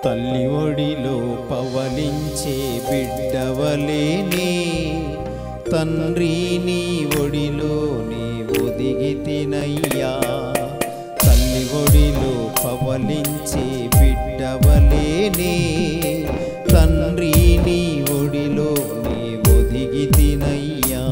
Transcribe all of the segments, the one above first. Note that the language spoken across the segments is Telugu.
తల్లి ఒడిలో పవలించే బిడ్డవలేనే తండ్రి నీ ఒడిలోనే ఒదిగితినయ్యా. తల్లి ఒడిలో పవలించే బిడ్డవలేనే తండ్రి నీ ఒడిలోనే ఒదిగితినయ్యా.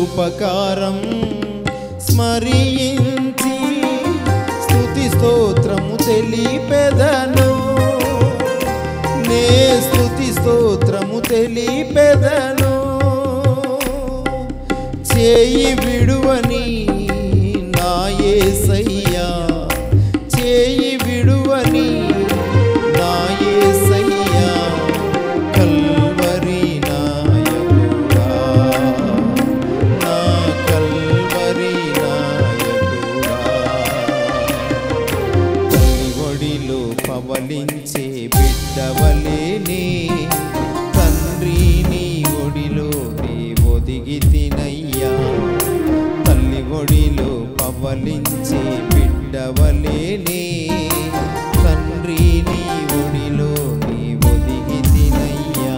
ఉపకారం స్మరించి స్తుతి స్తోత్రము తెలిపెదను, నే స్తుతి స్తోత్రము తెలిపెదను. చేయి విడువని నా యేసయ్యా, చేయి విడువని నా యేసయ్యా. కల్వరి నాయకుడా, నా కల్వరి నాయకుడా. తల్లి ఒడిలో పవలించే బిడ్డవలేనే తండ్రి నీ ఒడిలోనే ఒదిగితినయ్యా. తల్లి ఒడిలో పవలించే బిడ్డవలేనే తండ్రి నీ ఒడిలోనే ఒదిగితినయ్యా.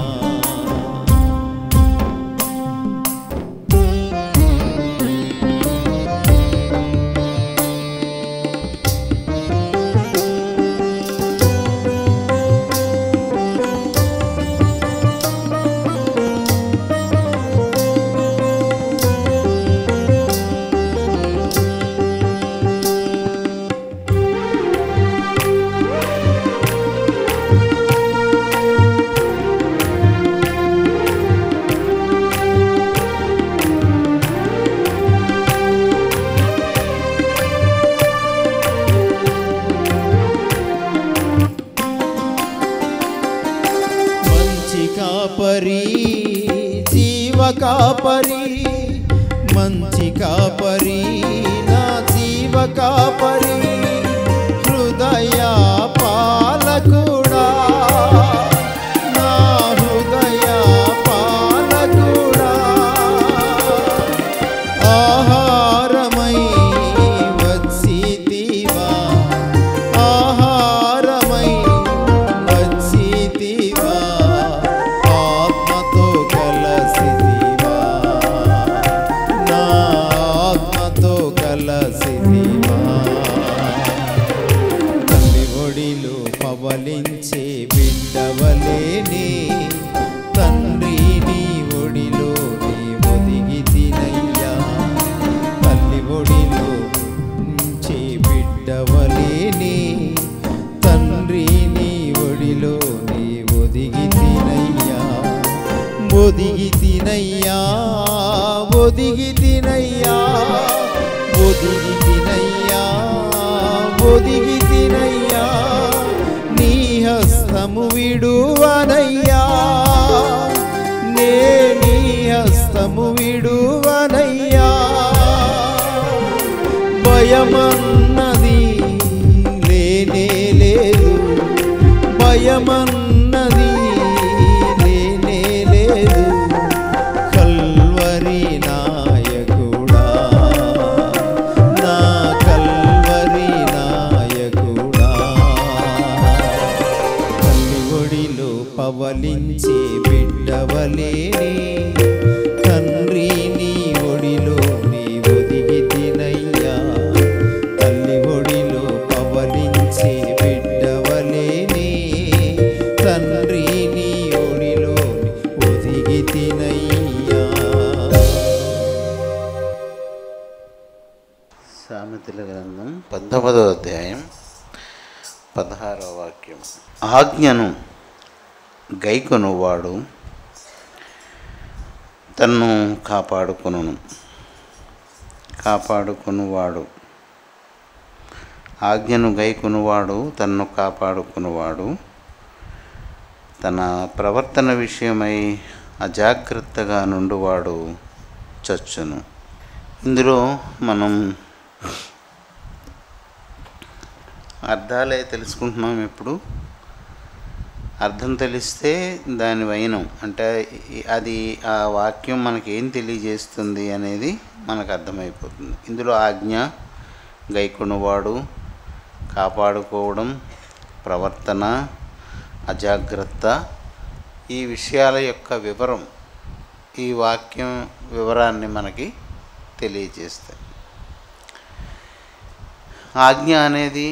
కాపరి జీవ కాపరి, మంచి కాపరి నా జీవ కాపరి. హృదయ పాలకుడా, నా హృదయ పాలకుడా. ఆహారమై వచ్చితివా, ఆహారమై వచ్చితివా. ఆత్మతో కలసితివా, నా ఆత్మతో కలసితివా. తల్లి ఒడిలో పవలించే బిడ్డవలేనే తండ్రి నీ ఒడిలోనే ఒదిగితినయ్యా. తల్లి ఒడిలో ఉంచే బిడ్డవలేనే తండ్రి నీ ఒడిలోనే ఒదిగితినయ్యా. ఒదిగితినయ్యా, ఒదిగితినయ్యా, ఒదిగితినయ్యా, ఒదిగితినయ్యా. నీ హస్తము విడువనయ్యా, నే నీ హస్తము విడువనయ్యా. భయమన్నది లేనే లేదు, భయమన్నది లేనే లేదు. కల్వరి నాయకుడా, నా కల్వరి నాయకుడా. తల్లి ఒడిలో పవలించే బిడ్డవలేనే తండ్రి నీ ఒడిలోనే ఒదిగితినయ్యా. తల్లి ఒడిలో పవలించే బిడ్డవలేనే తండ్రి నీ ఒడిలోనే ఒదిగితినయ్యా. సామెతల గ్రంథం 19వ అధ్యాయం 16వ వాక్యం. ఆజ్ఞను గైకొనువాడు తన్ను కాపాడుకొనును, కాపాడుకొనువాడు ఆజ్ఞను గైకొనువాడు తన్ను కాపాడుకునివాడు, తన ప్రవర్తన విషయమై అజాగ్రత్తగా నుండువాడు చచ్చును. ఇందులో మనం అర్థాలే తెలుసుకుంటున్నాం. ఇప్పుడు అర్థం తెలిస్తే దాని వైనం అంటే అది ఆ వాక్యం మనకి ఏం తెలియజేస్తుంది అనేది మనకు అర్థమైపోతుంది. ఇందులో ఆజ్ఞ, గైకొనువాడు, కాపాడుకోవడం, ప్రవర్తన, అజాగ్రత్త, ఈ విషయాల యొక్క వివరం ఈ వాక్యం వివరాన్ని మనకి తెలియజేస్తాయి. ఆజ్ఞ అనేది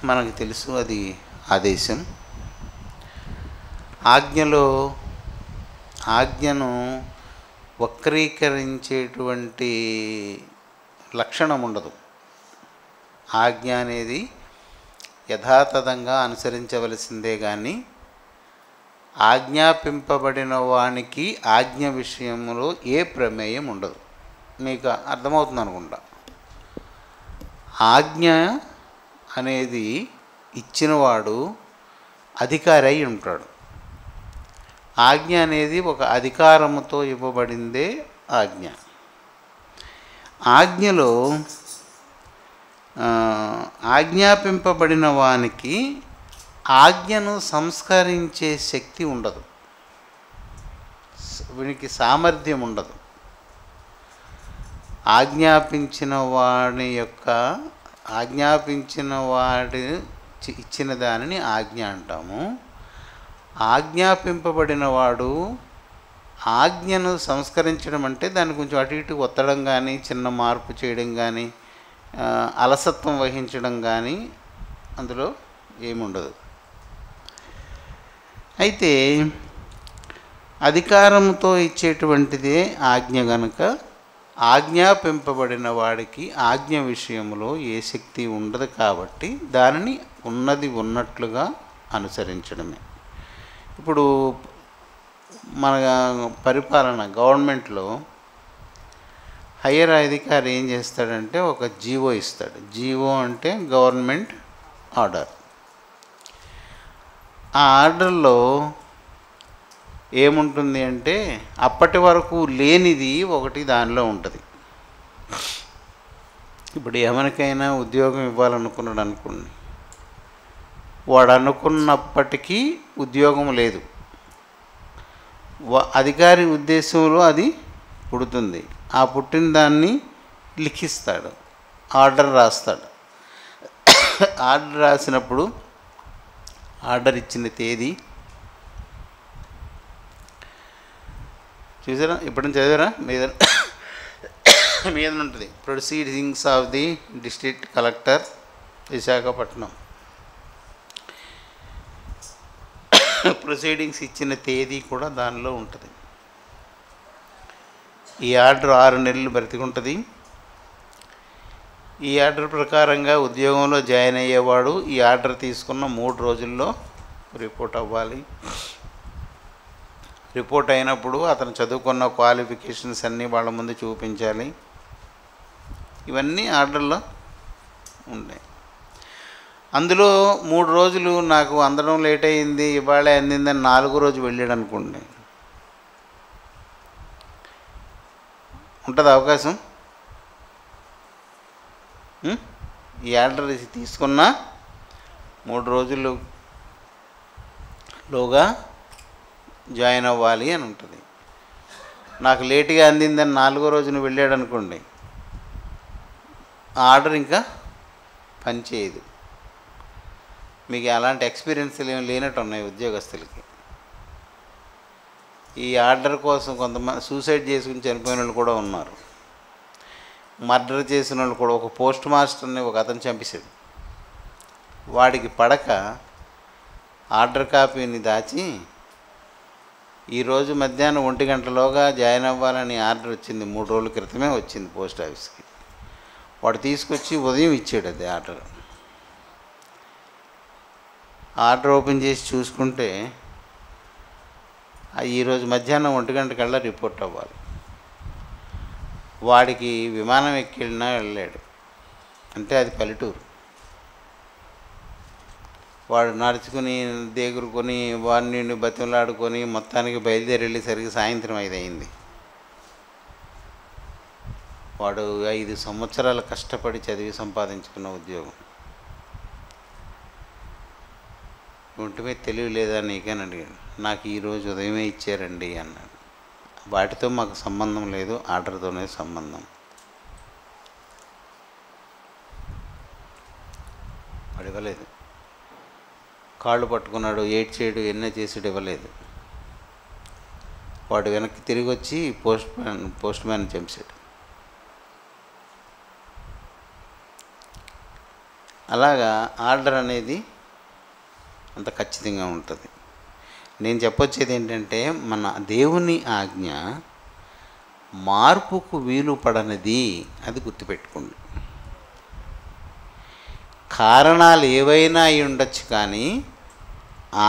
మనకు తెలుసు, అది ఆదేశం. ఆజ్ఞను వక్రీకరించేటువంటి లక్షణం ఉండదు. ఆజ్ఞ అనేది యథాతథంగా అనుసరించవలసిందే కానీ ఆజ్ఞాపింపబడిన వానికి ఆజ్ఞ విషయంలో ఏ ప్రమేయం ఉండదు. మీకు అర్థమవుతుంది అనుకుంటా. ఆజ్ఞ అనేది ఇచ్చినవాడు అధికారి అయి ఉంటాడు. ఆజ్ఞ అనేది ఒక అధికారముతో ఇవ్వబడిందే ఆజ్ఞ. ఆజ్ఞలో ఆజ్ఞాపింపబడిన వానికి ఆజ్ఞను సంస్కరించే శక్తి ఉండదు, వీనికి సామర్థ్యం ఉండదు. ఆజ్ఞాపించిన వాడి ఇచ్చిన దానిని ఆజ్ఞ అంటాము. ఆజ్ఞాపింపబడిన వాడు ఆజ్ఞను సంస్కరించడం అంటే దాన్ని కొంచెం అటు ఇటు ఒత్తడం కానీ, చిన్న మార్పు చేయడం కానీ, అలసత్వం వహించడం కానీ అందులో ఏముండదు. అయితే అధికారంతో ఇచ్చేటువంటిదే ఆజ్ఞ గనుక ఆజ్ఞాపింపబడిన వాడికి ఆజ్ఞ విషయంలో ఏ శక్తి ఉండదు. కాబట్టి దానిని ఉన్నది ఉన్నట్లుగా అనుసరించడమే. ఇప్పుడు మన పరిపాలన గవర్నమెంట్లో హయ్యర్ అధికారి ఏం చేస్తాడంటే ఒక జీవో ఇస్తాడు. జీవో అంటే గవర్నమెంట్ ఆర్డర్. ఆ ఆర్డర్లో ఏముంటుంది అంటే అప్పటి వరకు లేనిది ఒకటి దానిలో ఉంటుంది. ఇప్పుడు ఎవరికైనా ఉద్యోగం ఇవ్వాలనుకున్నాడు అనుకోండి, వాడు అనుకున్నప్పటికీ ఉద్యోగం లేదు. అధికారి ఉద్దేశంలో అది పుడుతుంది. ఆ పుట్టిన దాన్ని లిఖిస్తాడు, ఆర్డర్ రాస్తాడు. ఆర్డర్ రాసినప్పుడు ఆర్డర్ ఇచ్చిన తేదీ చూసారా, ఎప్పుడైనా చదివారా? మీద ఉంటుంది proceedings of the district collector Visakhapatnam. Proceedings ఇచ్చిన తేదీ కూడా దానిలో ఉంటుంది. ఈ ఆర్డర్ 6 నెలలు బ్రతికుంటుంది. ఈ ఆర్డర్ ప్రకారంగా ఉద్యోగంలో జాయిన్ అయ్యేవాడు ఈ ఆర్డర్ తీసుకున్న 3 రోజుల్లో రిపోర్ట్ అవ్వాలి. రిపోర్ట్ అయినప్పుడు అతను చదువుకున్న క్వాలిఫికేషన్స్ అన్నీ వాళ్ళ ముందు చూపించాలి. ఇవన్నీ ఆర్డర్లో ఉంటాయి. అందులో 3 రోజులు నాకు అందడం లేట్ అయింది, ఇవాళే అందిందని 4వ రోజు వెళ్ళాడు అనుకోండి, ఉంటుంది అవకాశం. ఈ ఆర్డర్ తీసుకున్న 3 రోజుల్లోగా జాయిన్ అవ్వాలి అని ఉంటుంది. నాకు లేటుగా అందిందని 4వ రోజున వెళ్ళాడు అనుకోండి, ఆ ఆర్డర్ ఇంకా పనిచేయదు. మీకు అలాంటి ఎక్స్పీరియన్స్లు ఏమి లేనట్టు ఉన్నాయి ఉద్యోగస్తులకి. ఈ ఆర్డర్ కోసం కొంతమంది సూసైడ్ చేసుకుని చనిపోయిన వాళ్ళు కూడా ఉన్నారు. మర్డర్ చేసిన వాళ్ళు కూడా. ఒక పోస్ట్ మాస్టర్ని ఒక అతను చంపేశాడు. వాడికి పడక ఆర్డర్ కాపీని దాచి ఈరోజు మధ్యాహ్నం 1 గంటలోగా జాయిన్ అవ్వాలని ఆర్డర్ వచ్చింది. 3 రోజుల క్రితమే వచ్చింది పోస్ట్ ఆఫీస్కి. వాడు తీసుకొచ్చి ఉదయం ఇచ్చాడు అది ఆర్డర్. ఆర్డర్ ఓపెన్ చేసి చూసుకుంటే ఈరోజు మధ్యాహ్నం 1 గంటకల్లా రిపోర్ట్ అవ్వాలి. వాడికి విమానం ఎక్కి వెళ్ళినా వెళ్ళాడు. అంటే అది పల్లెటూరు. వాడు నడుచుకుని దేగురుకొని వాడిని బతిమలాడుకొని మొత్తానికి బయలుదేరి వెళ్ళేసరికి సాయంత్రం 5 అయింది. వాడు 5 సంవత్సరాలు కష్టపడి చదివి సంపాదించుకున్న ఉద్యోగం. ఒంటి మీద తెలివి లేదా నీకని అడిగాడు. నాకు ఈరోజు ఉదయమే ఇచ్చారండి అన్నాడు. వాటితో మాకు సంబంధం లేదు, ఆర్డర్తోనే సంబంధం. వాడు ఇవ్వలేదు. కాళ్ళు పట్టుకున్నాడు, ఏడ్చేడు, ఎన్నో చేసాడు, ఇవ్వలేదు. వాడు వెనక్కి తిరిగి వచ్చి పోస్ట్ మ్యాన్ చంపాడు. అలాగా ఆర్డర్ అనేది అంత ఖచ్చితంగా ఉంటుంది. నేను చెప్పొచ్చేది ఏంటంటే, మన దేవుని ఆజ్ఞ మార్పుకు వీలు పడనిది, అది గుర్తుపెట్టుకోండి. కారణాలు ఏవైనా అయి ఉండొచ్చు కానీ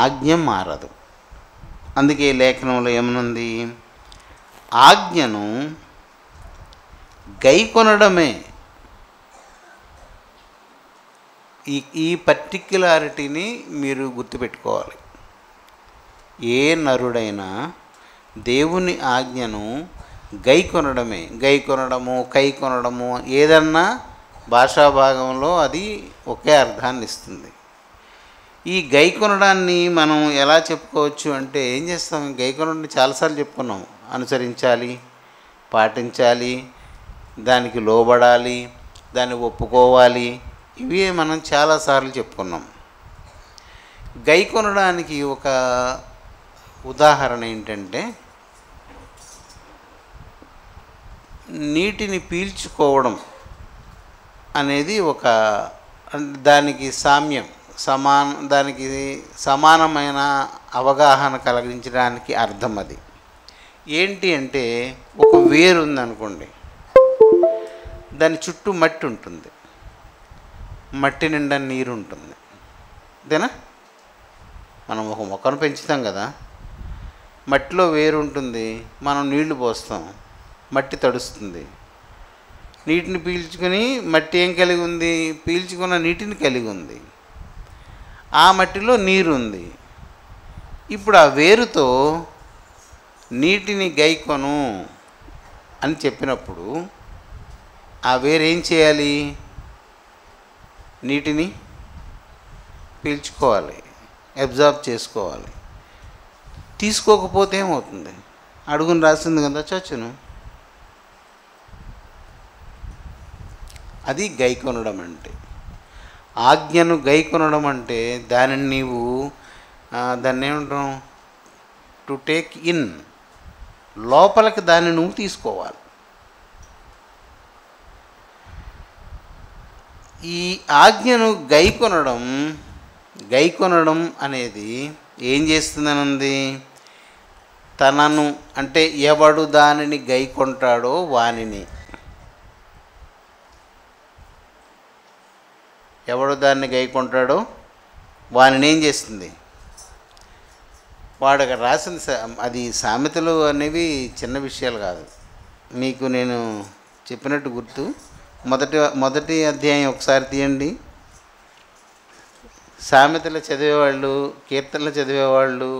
ఆజ్ఞ మారదు. అందుకే లేఖనంలో ఏమనుంది, ఆజ్ఞను గైకొనడమే. ఈ పర్టిక్యులారిటీని మీరు గుర్తుపెట్టుకోవాలి. ఏ నరుడైనా దేవుని ఆజ్ఞను గైకొనడమే. కైకొనడము ఏదన్నా భాషా భాగంలో అది ఒకే అర్థాన్ని ఇస్తుంది. ఈ గైకొనడాన్ని మనం ఎలా చెప్పుకోవచ్చు అంటే, ఏం చేస్తాం, గైకొనడాన్ని చాలాసార్లు చెప్పుకున్నాం. అనుసరించాలి, పాటించాలి, దానికి లోబడాలి, దాన్ని ఒప్పుకోవాలి, ఇవి మనం చాలాసార్లు చెప్పుకున్నాం. గైకొనడానికి ఒక ఉదాహరణ ఏంటంటే, నీటిని పీల్చుకోవడం అనేది దానికి దానికి సమానమైన అవగాహన కలిగించడానికి అర్థం. అది ఏంటి అంటే, ఒక వేరు ఉందనుకోండి, దాని చుట్టూ మట్టి ఉంటుంది, మట్టి నిండా నీరు ఉంటుంది. అంతేనా? మనం ఒక మొక్కను పెంచుతాం కదా, మట్టిలో వేరు ఉంటుంది, మనం నీళ్లు పోస్తాం, మట్టి తడుస్తుంది. నీటిని పీల్చుకొని మట్టి ఏం కలిగి ఉంది, పీల్చుకున్న నీటిని కలిగి ఉంది. ఆ మట్టిలో నీరు ఉంది. ఇప్పుడు ఆ వేరుతో నీటిని గైకొను అని చెప్పినప్పుడు ఆ వేరు ఏం చేయాలి, నీటిని పీల్చుకోవాలి, అబ్జార్బ్ చేసుకోవాలి. తీసుకోకపోతే ఏమవుతుంది, అడుగుని రాసింది కదా చచ్చును. అది గైకొనడం అంటే. ఆజ్ఞను గైకొనడం అంటే దానిని నీవు దాన్ని ఏమంటాం, టు టేక్ ఇన్, లోపలికి దాన్ని నువ్వు తీసుకోవాలి. ఈ ఆజ్ఞను గైకొనడం అనేది ఏం చేస్తుందని ఉంది, తనను అంటే ఎవడు దానిని గైకొంటాడో వానిని, ఎవడు దాన్ని గైకొంటాడో వానిని ఏం చేస్తుంది, వాడు అక్కడ రాసింది. అది సామెతలు అనేవి చిన్న విషయాలు కాదు. మీకు నేను చెప్పినట్టు గుర్తు, మొదటి అధ్యాయం ఒకసారి తీయండి. సామెతలు చదివేవాళ్ళు, కీర్తనలు చదివేవాళ్ళు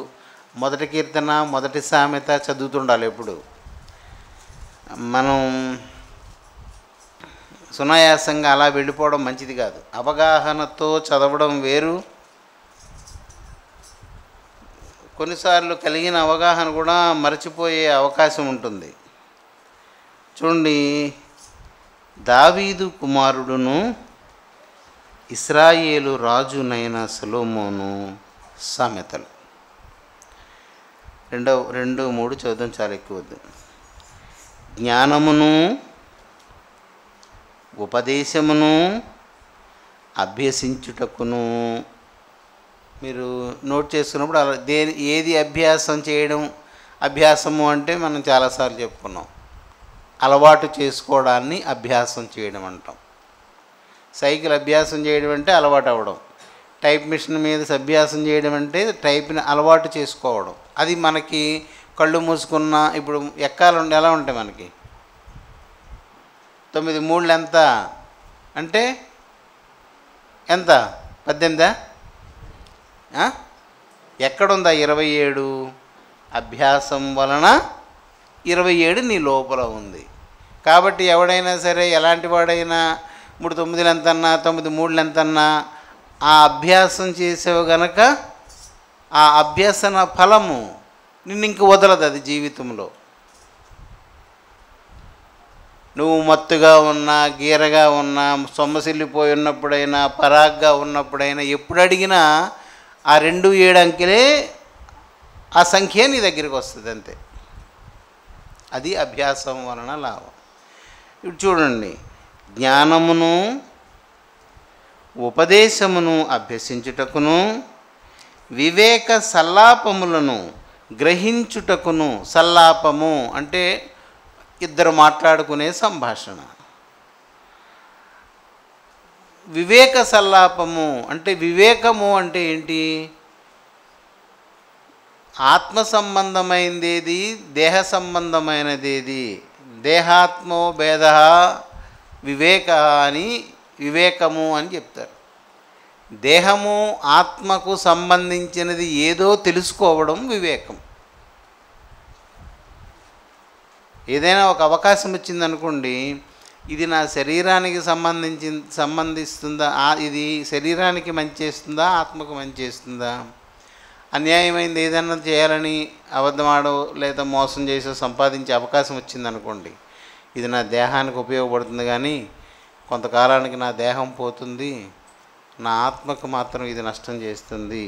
మొదటి కీర్తన, మొదటి సామెత చదువుతుండాలి ఎప్పుడు. మనం సునాయాసంగా అలా వెళ్ళిపోవడం మంచిది కాదు. అవగాహనతో చదవడం వేరు, కొన్నిసార్లు కలిగిన అవగాహన కూడా మరచిపోయే అవకాశం ఉంటుంది. చూడండి, దావీదు కుమారుడును ఇశ్రాయేలు రాజునైన సొలొమోను సామెతలు 2:3 చదువుతాం, చాలా ఎక్కువ వద్దు. జ్ఞానమును ఉపదేశమును అభ్యసించుటకును. మీరు నోట్ చేసుకున్నప్పుడు అలా ఏది అభ్యాసము అంటే మనం చాలాసార్లు చెప్పుకున్నాం, అలవాటు చేసుకోవడాన్ని అభ్యాసం చేయడం అంటాం. సైకిల్ అభ్యాసం చేయడం అంటే అలవాటు అవ్వడం, టైప్ మిషన్ మీద అభ్యాసం చేయడం అంటే టైప్ని అలవాటు చేసుకోవడం. అది మనకి కళ్ళు మూసుకున్న ఇప్పుడు ఎక్కాలు ఎలా ఉంటాయి, మనకి 9 3 ఎంత అంటే ఎంత, 18 ఎక్కడుందా 27? అభ్యాసం వలన 27 నీ లోపల ఉంది. కాబట్టి ఎవడైనా సరే, ఎలాంటి వాడైనా 3 9 ఎంతన్నా 9 3 ఎంతన్నా ఆ అభ్యాసం చేసేవి గనక ఆ అభ్యసన ఫలము నిన్ను ఇంక వదలదు. అది జీవితంలో నువ్వు మత్తుగా ఉన్నా, గీరగా ఉన్నా, సొమ్మసిల్లిపోయి ఉన్నప్పుడైనా, పరాగ్గా ఉన్నప్పుడైనా, ఎప్పుడు అడిగినా ఆ 2 7 అంకెలే ఆ సంఖ్య నీ దగ్గరికి వస్తుంది అంతే. అది అభ్యాసం వలన లాభం. ఇప్పుడు చూడండి, జ్ఞానమును ఉపదేశమును అభ్యసించుటకును వివేక సల్లాపములను గ్రహించుటకును. సల్లాపము అంటే ఇద్దరు మాట్లాడుకునే సంభాషణ. వివేక సల్లాపము అంటే, వివేకము అంటే ఏంటి? ఆత్మ సంబంధమైనదేది, దేహ సంబంధమైనదేది. దేహాత్మో భేద వివేక అని వివేకము అని చెప్తారు. దేహము ఆత్మకు సంబంధించినది ఏదో తెలుసుకోవడం వివేకం. ఏదైనా ఒక అవకాశం వచ్చిందనుకోండి, ఇది నా శరీరానికి సంబంధిస్తుందా, ఇది శరీరానికి మంచి చేస్తుందా, ఆత్మకు మంచి చేస్తుందా? అన్యాయమైంది ఏదైనా చేయాలని అబద్ధమాడో లేదా మోసం చేసో సంపాదించే అవకాశం వచ్చిందనుకోండి, ఇది నా దేహానికి ఉపయోగపడుతుంది కానీ కొంతకాలానికి నా దేహం పోతుంది, నా ఆత్మకు మాత్రం ఇది నష్టం చేస్తుంది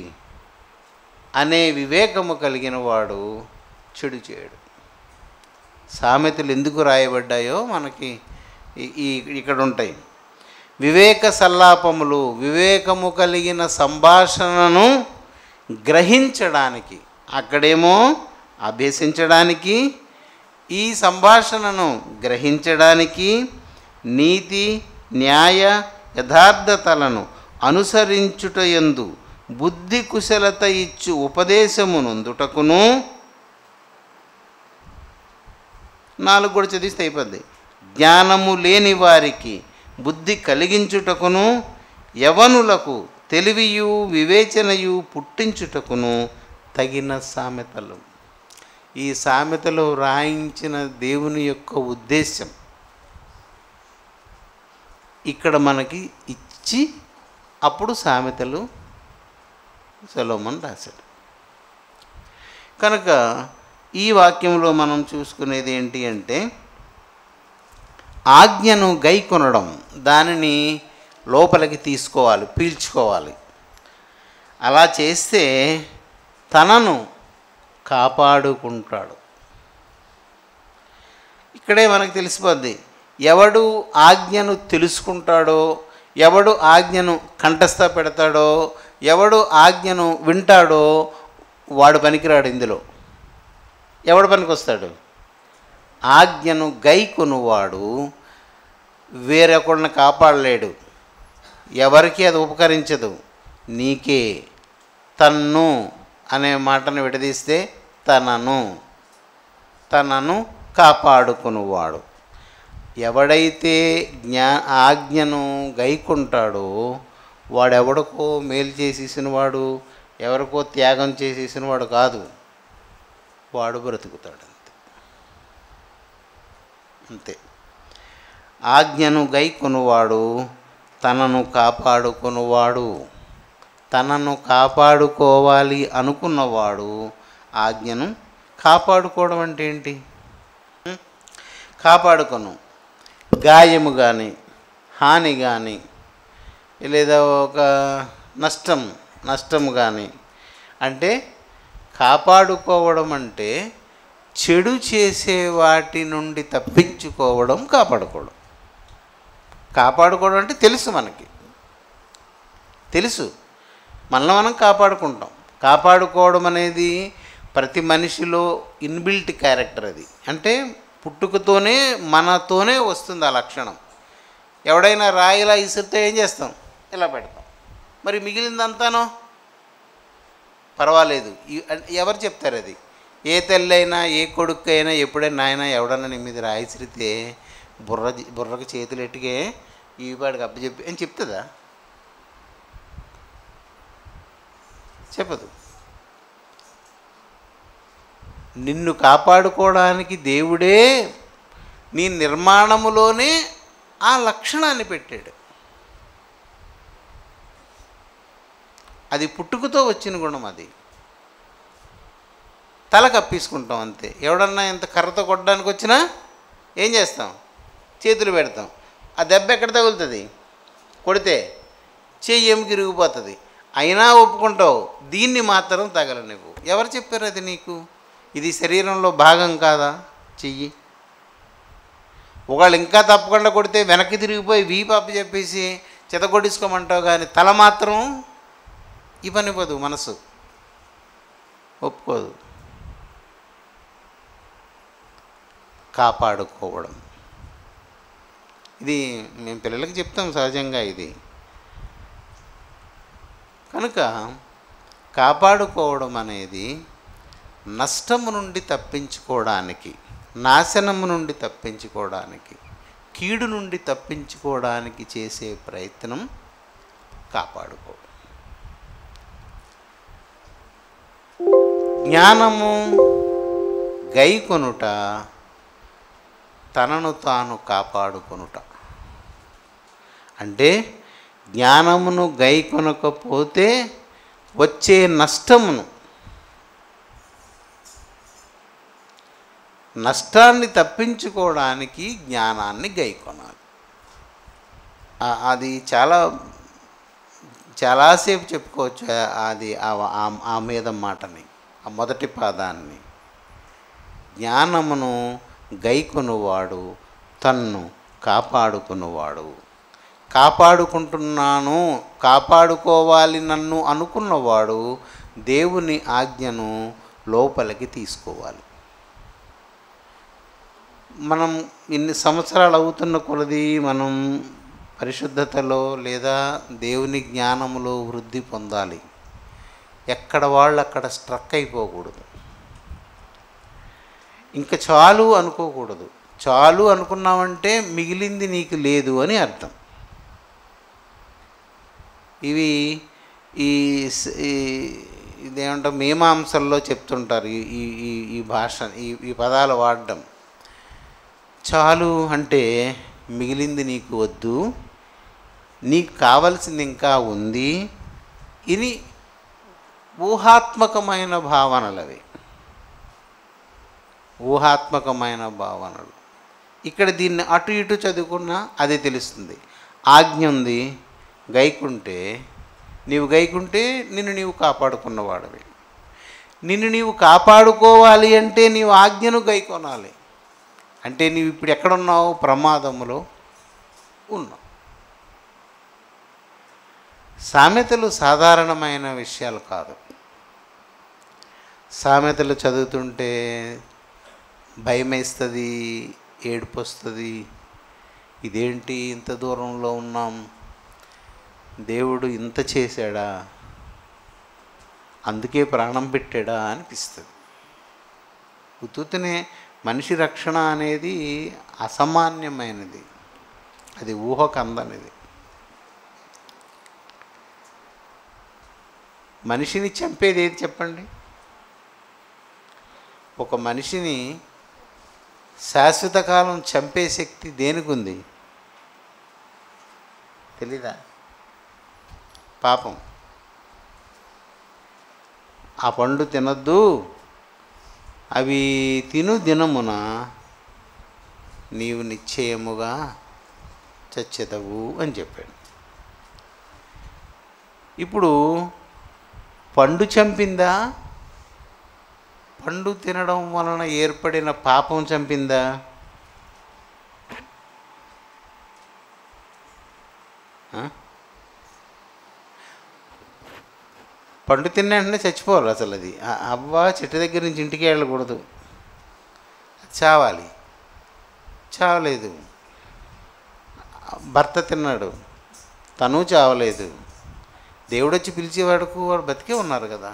అనే వివేకము కలిగిన వాడు చెడు చేయడు. సామెతలు ఎందుకు రాయబడ్డాయో మనకి ఇక్కడ ఉంటాయి. వివేక సల్లాపములు, వివేకము కలిగిన సంభాషణను గ్రహించడానికి, అక్కడేమో అభ్యసించడానికి, ఈ సంభాషణను గ్రహించడానికి నీతి న్యాయ యథార్థతలను అనుసరించుటయందు బుద్ధి కుశలత ఇచ్చు ఉపదేశమునందుటకును. 4 కూడా చదివిస్తే అయిపోద్ది. జ్ఞానము లేని వారికి బుద్ధి కలిగించుటకును, యవనులకు తెలివియు వివేచనయు పుట్టించుటకును తగిన సామెతలు. ఈ సామెతలు రాయించిన దేవుని యొక్క ఉద్దేశం ఇక్కడ మనకి ఇచ్చి అప్పుడు సామెతలు సొలొమోను రాశాడు. కనుక ఈ వాక్యంలో మనం చూసుకునేది ఏంటి అంటే, ఆజ్ఞను గైకొనడం, దానిని లోపలికి తీసుకోవాలి, పీల్చుకోవాలి. అలా చేస్తే తనను కాపాడుకుంటాడు. ఇక్కడే మనకు తెలిసిపోద్ది, ఎవడు ఆజ్ఞను తెలుసుకుంటాడో, ఎవడు ఆజ్ఞను కంఠస్థ పెడతాడో, ఎవడు ఆజ్ఞను వింటాడో వాడు పనికిరాడు. ఇందులో ఎవడు పనికి వస్తాడు? ఆజ్ఞను గైకొనువాడు వేరొకరిని కాపాడలేడు, ఎవరికి అది ఉపకరించదు, నీకే. తన్ను అనే మాటను విడదీస్తే తనను కాపాడుకునేవాడు. ఎవడైతే ఆజ్ఞను గైకుంటాడో వాడెవడికో మేలు చేసేసినవాడు, ఎవరికో త్యాగం చేసేసినవాడు కాదు, వాడు బ్రతుకుతాడు అంతే. ఆజ్ఞను గైకొనువాడు తనను కాపాడుకునేవాడు. తనను కాపాడుకోవాలి అనుకున్నవాడు ఆజ్ఞను కాపాడుకోవడం అంటే ఏంటి? కాపాడుకొను గాయము కానీ, హాని కానీ, లేదా ఒక నష్టం కానీ, అంటే కాపాడుకోవడం అంటే చెడు చేసే వాటి నుండి తప్పించుకోవడం కాపాడుకోవడం. కాపాడుకోవడం అంటే తెలుసు, మనకి తెలుసు, మనల్ని మనం కాపాడుకుంటాం. కాపాడుకోవడం అనేది ప్రతి మనిషిలో ఇన్బిల్ట్ క్యారెక్టర్. అది అంటే పుట్టుకతోనే మనతోనే వస్తుంది ఆ లక్షణం. ఎవడైనా రాయిలా ఇసిరితే ఏం చేస్తాం? ఇలా పెడతాం. మరి మిగిలిందంతానో పర్వాలేదు. ఎవరు చెప్తారు అది? ఏ తల్లైనా ఏ కొడుకైనా ఎప్పుడైనా నాయన ఎవడన్నా నీ మీద రాయి ఇసిరితే బుర్రకు చేతులు ఎట్టుకే ఈ పాడికి అప్పచెప్పి అని చెప్తుందా? చెప్పదు. నిన్ను కాపాడుకోవడానికి దేవుడే నీ నిర్మాణములోనే ఆ లక్షణాన్ని పెట్టాడు. అది పుట్టుకతో వచ్చిన గుణం. అది తల కప్పేసుకుంటాం అంతే. ఎవడన్నా ఇంత కర్రతో కొట్టడానికి వచ్చినా ఏం చేస్తాం? చేతులు పెడతాం. ఆ దెబ్బ ఎక్కడ తగులుతుంది? కొడితే చెయ్యి ఎముక ఇరిగిపోతుంది. అయినా ఒప్పుకుంటావు, దీన్ని మాత్రం తగల నువ్వు. ఎవరు చెప్పారు అది నీకు? ఇది శరీరంలో భాగం కాదా చెయ్యి? ఒకళ్ళు ఇంకా తప్పకుండా కొడితే వెనక్కి తిరిగిపోయి వీపాప చెప్పేసి చెతగొట్టించుకోమంటావు, కానీ తల మాత్రం ఇవ్వనివ్వదు. మనసు ఒప్పుకోదు. కాపాడుకోవడం ఇది మేము పిల్లలకి చెప్తాం సహజంగా. ఇది కనుక కాపాడుకోవడం అనేది నష్టము నుండి తప్పించుకోవడానికి, నాశనము నుండి తప్పించుకోవడానికి, కీడు నుండి తప్పించుకోవడానికి చేసే ప్రయత్నం కాపాడుకోవడం. జ్ఞానము గైకొనుట, తనను తాను కాపాడుకొనుట. అంటే జ్ఞానమును గైకొనకపోతే వచ్చే నష్టాన్ని తప్పించుకోవడానికి జ్ఞానాన్ని గైకొనాలి. అది చాలాసేపు చెప్పుకోవచ్చు. అది ఆ మీద మాటని, ఆ మొదటి పాదాన్ని. జ్ఞానమును గైకొనువాడు తన్ను కాపాడుకున్నవాడు. కాపాడుకుంటున్నాను, కాపాడుకోవాలి నన్ను అనుకున్నవాడు దేవుని ఆజ్ఞను లోపలికి తీసుకోవాలి. మనం ఇన్ని సంవత్సరాలు అవుతున్న కొలది మనం పరిశుద్ధతలో లేదా దేవుని జ్ఞానములో వృద్ధి పొందాలి. ఎక్కడ వాళ్ళు అక్కడ స్ట్రక్ అయిపోకూడదు. ఇంకా చాలు అనుకోకూడదు. చాలు అనుకున్నామంటే మిగిలింది నీకు లేదు అని అర్థం. ఇదేమంటే మీమాంసల్లో చెప్తుంటారు ఈ భాష, ఈ పదాలు వాడడం. చాలు అంటే మిగిలింది నీకు వద్దు, నీకు కావలసింది ఇంకా ఉంది. ఇది ఊహాత్మకమైన భావనలు. అవి ఊహాత్మకమైన భావనలు. ఇక్కడ దీన్ని అటు ఇటు చదువుకున్నా అది తెలుస్తుంది. ఆజ్ఞ ఉంది, గైకుంటే నిన్ను నీవు కాపాడుకున్నవాడివి. నిన్ను నీవు కాపాడుకోవాలి అంటే నీవు ఆజ్ఞను గైకొనాలి. అంటే నీవు ఇప్పుడు ఎక్కడున్నావు? ప్రమాదములో ఉన్నావు. సామెతలు సాధారణమైన విషయాలు కాదు. సామెతలు చదువుతుంటే భయం వేస్తుంది, ఏడుపు వస్తుంది. ఇదేంటి ఇంత దూరంలో ఉన్నాం, దేవుడు ఇంత చేశాడా, అందుకే ప్రాణం పెట్టాడా అనిపిస్తుంది. ఉత్తునే మనిషి రక్షణ అనేది అసామాన్యమైనది, అది ఊహకు అందనిది. మనిషిని చంపేది ఏది చెప్పండి? ఒక మనిషిని శాశ్వత కాలం చంపే శక్తి దేనికి ఉంది? తెలీదా? పాపం. ఆ పండు తినొద్దు, అవి తిను దినమున నీవు నిశ్చయముగా చచ్చెదవు అని చెప్పాడు. ఇప్పుడు పండు చంపిందా? పండు తినడం వలన ఏర్పడిన పాపం చంపిందా? పండు తిన్న వెంటనే చచ్చిపోవాలి. అసలు అది అవ్వ చెట్టు దగ్గర నుంచి ఇంటికి వెళ్ళకూడదు, చావాలి. చావలేదు. భర్త తిన్నాడు, తను చావలేదు. దేవుడు వచ్చి పిలిచేవాడుకు వాడు బతికే ఉన్నారు కదా.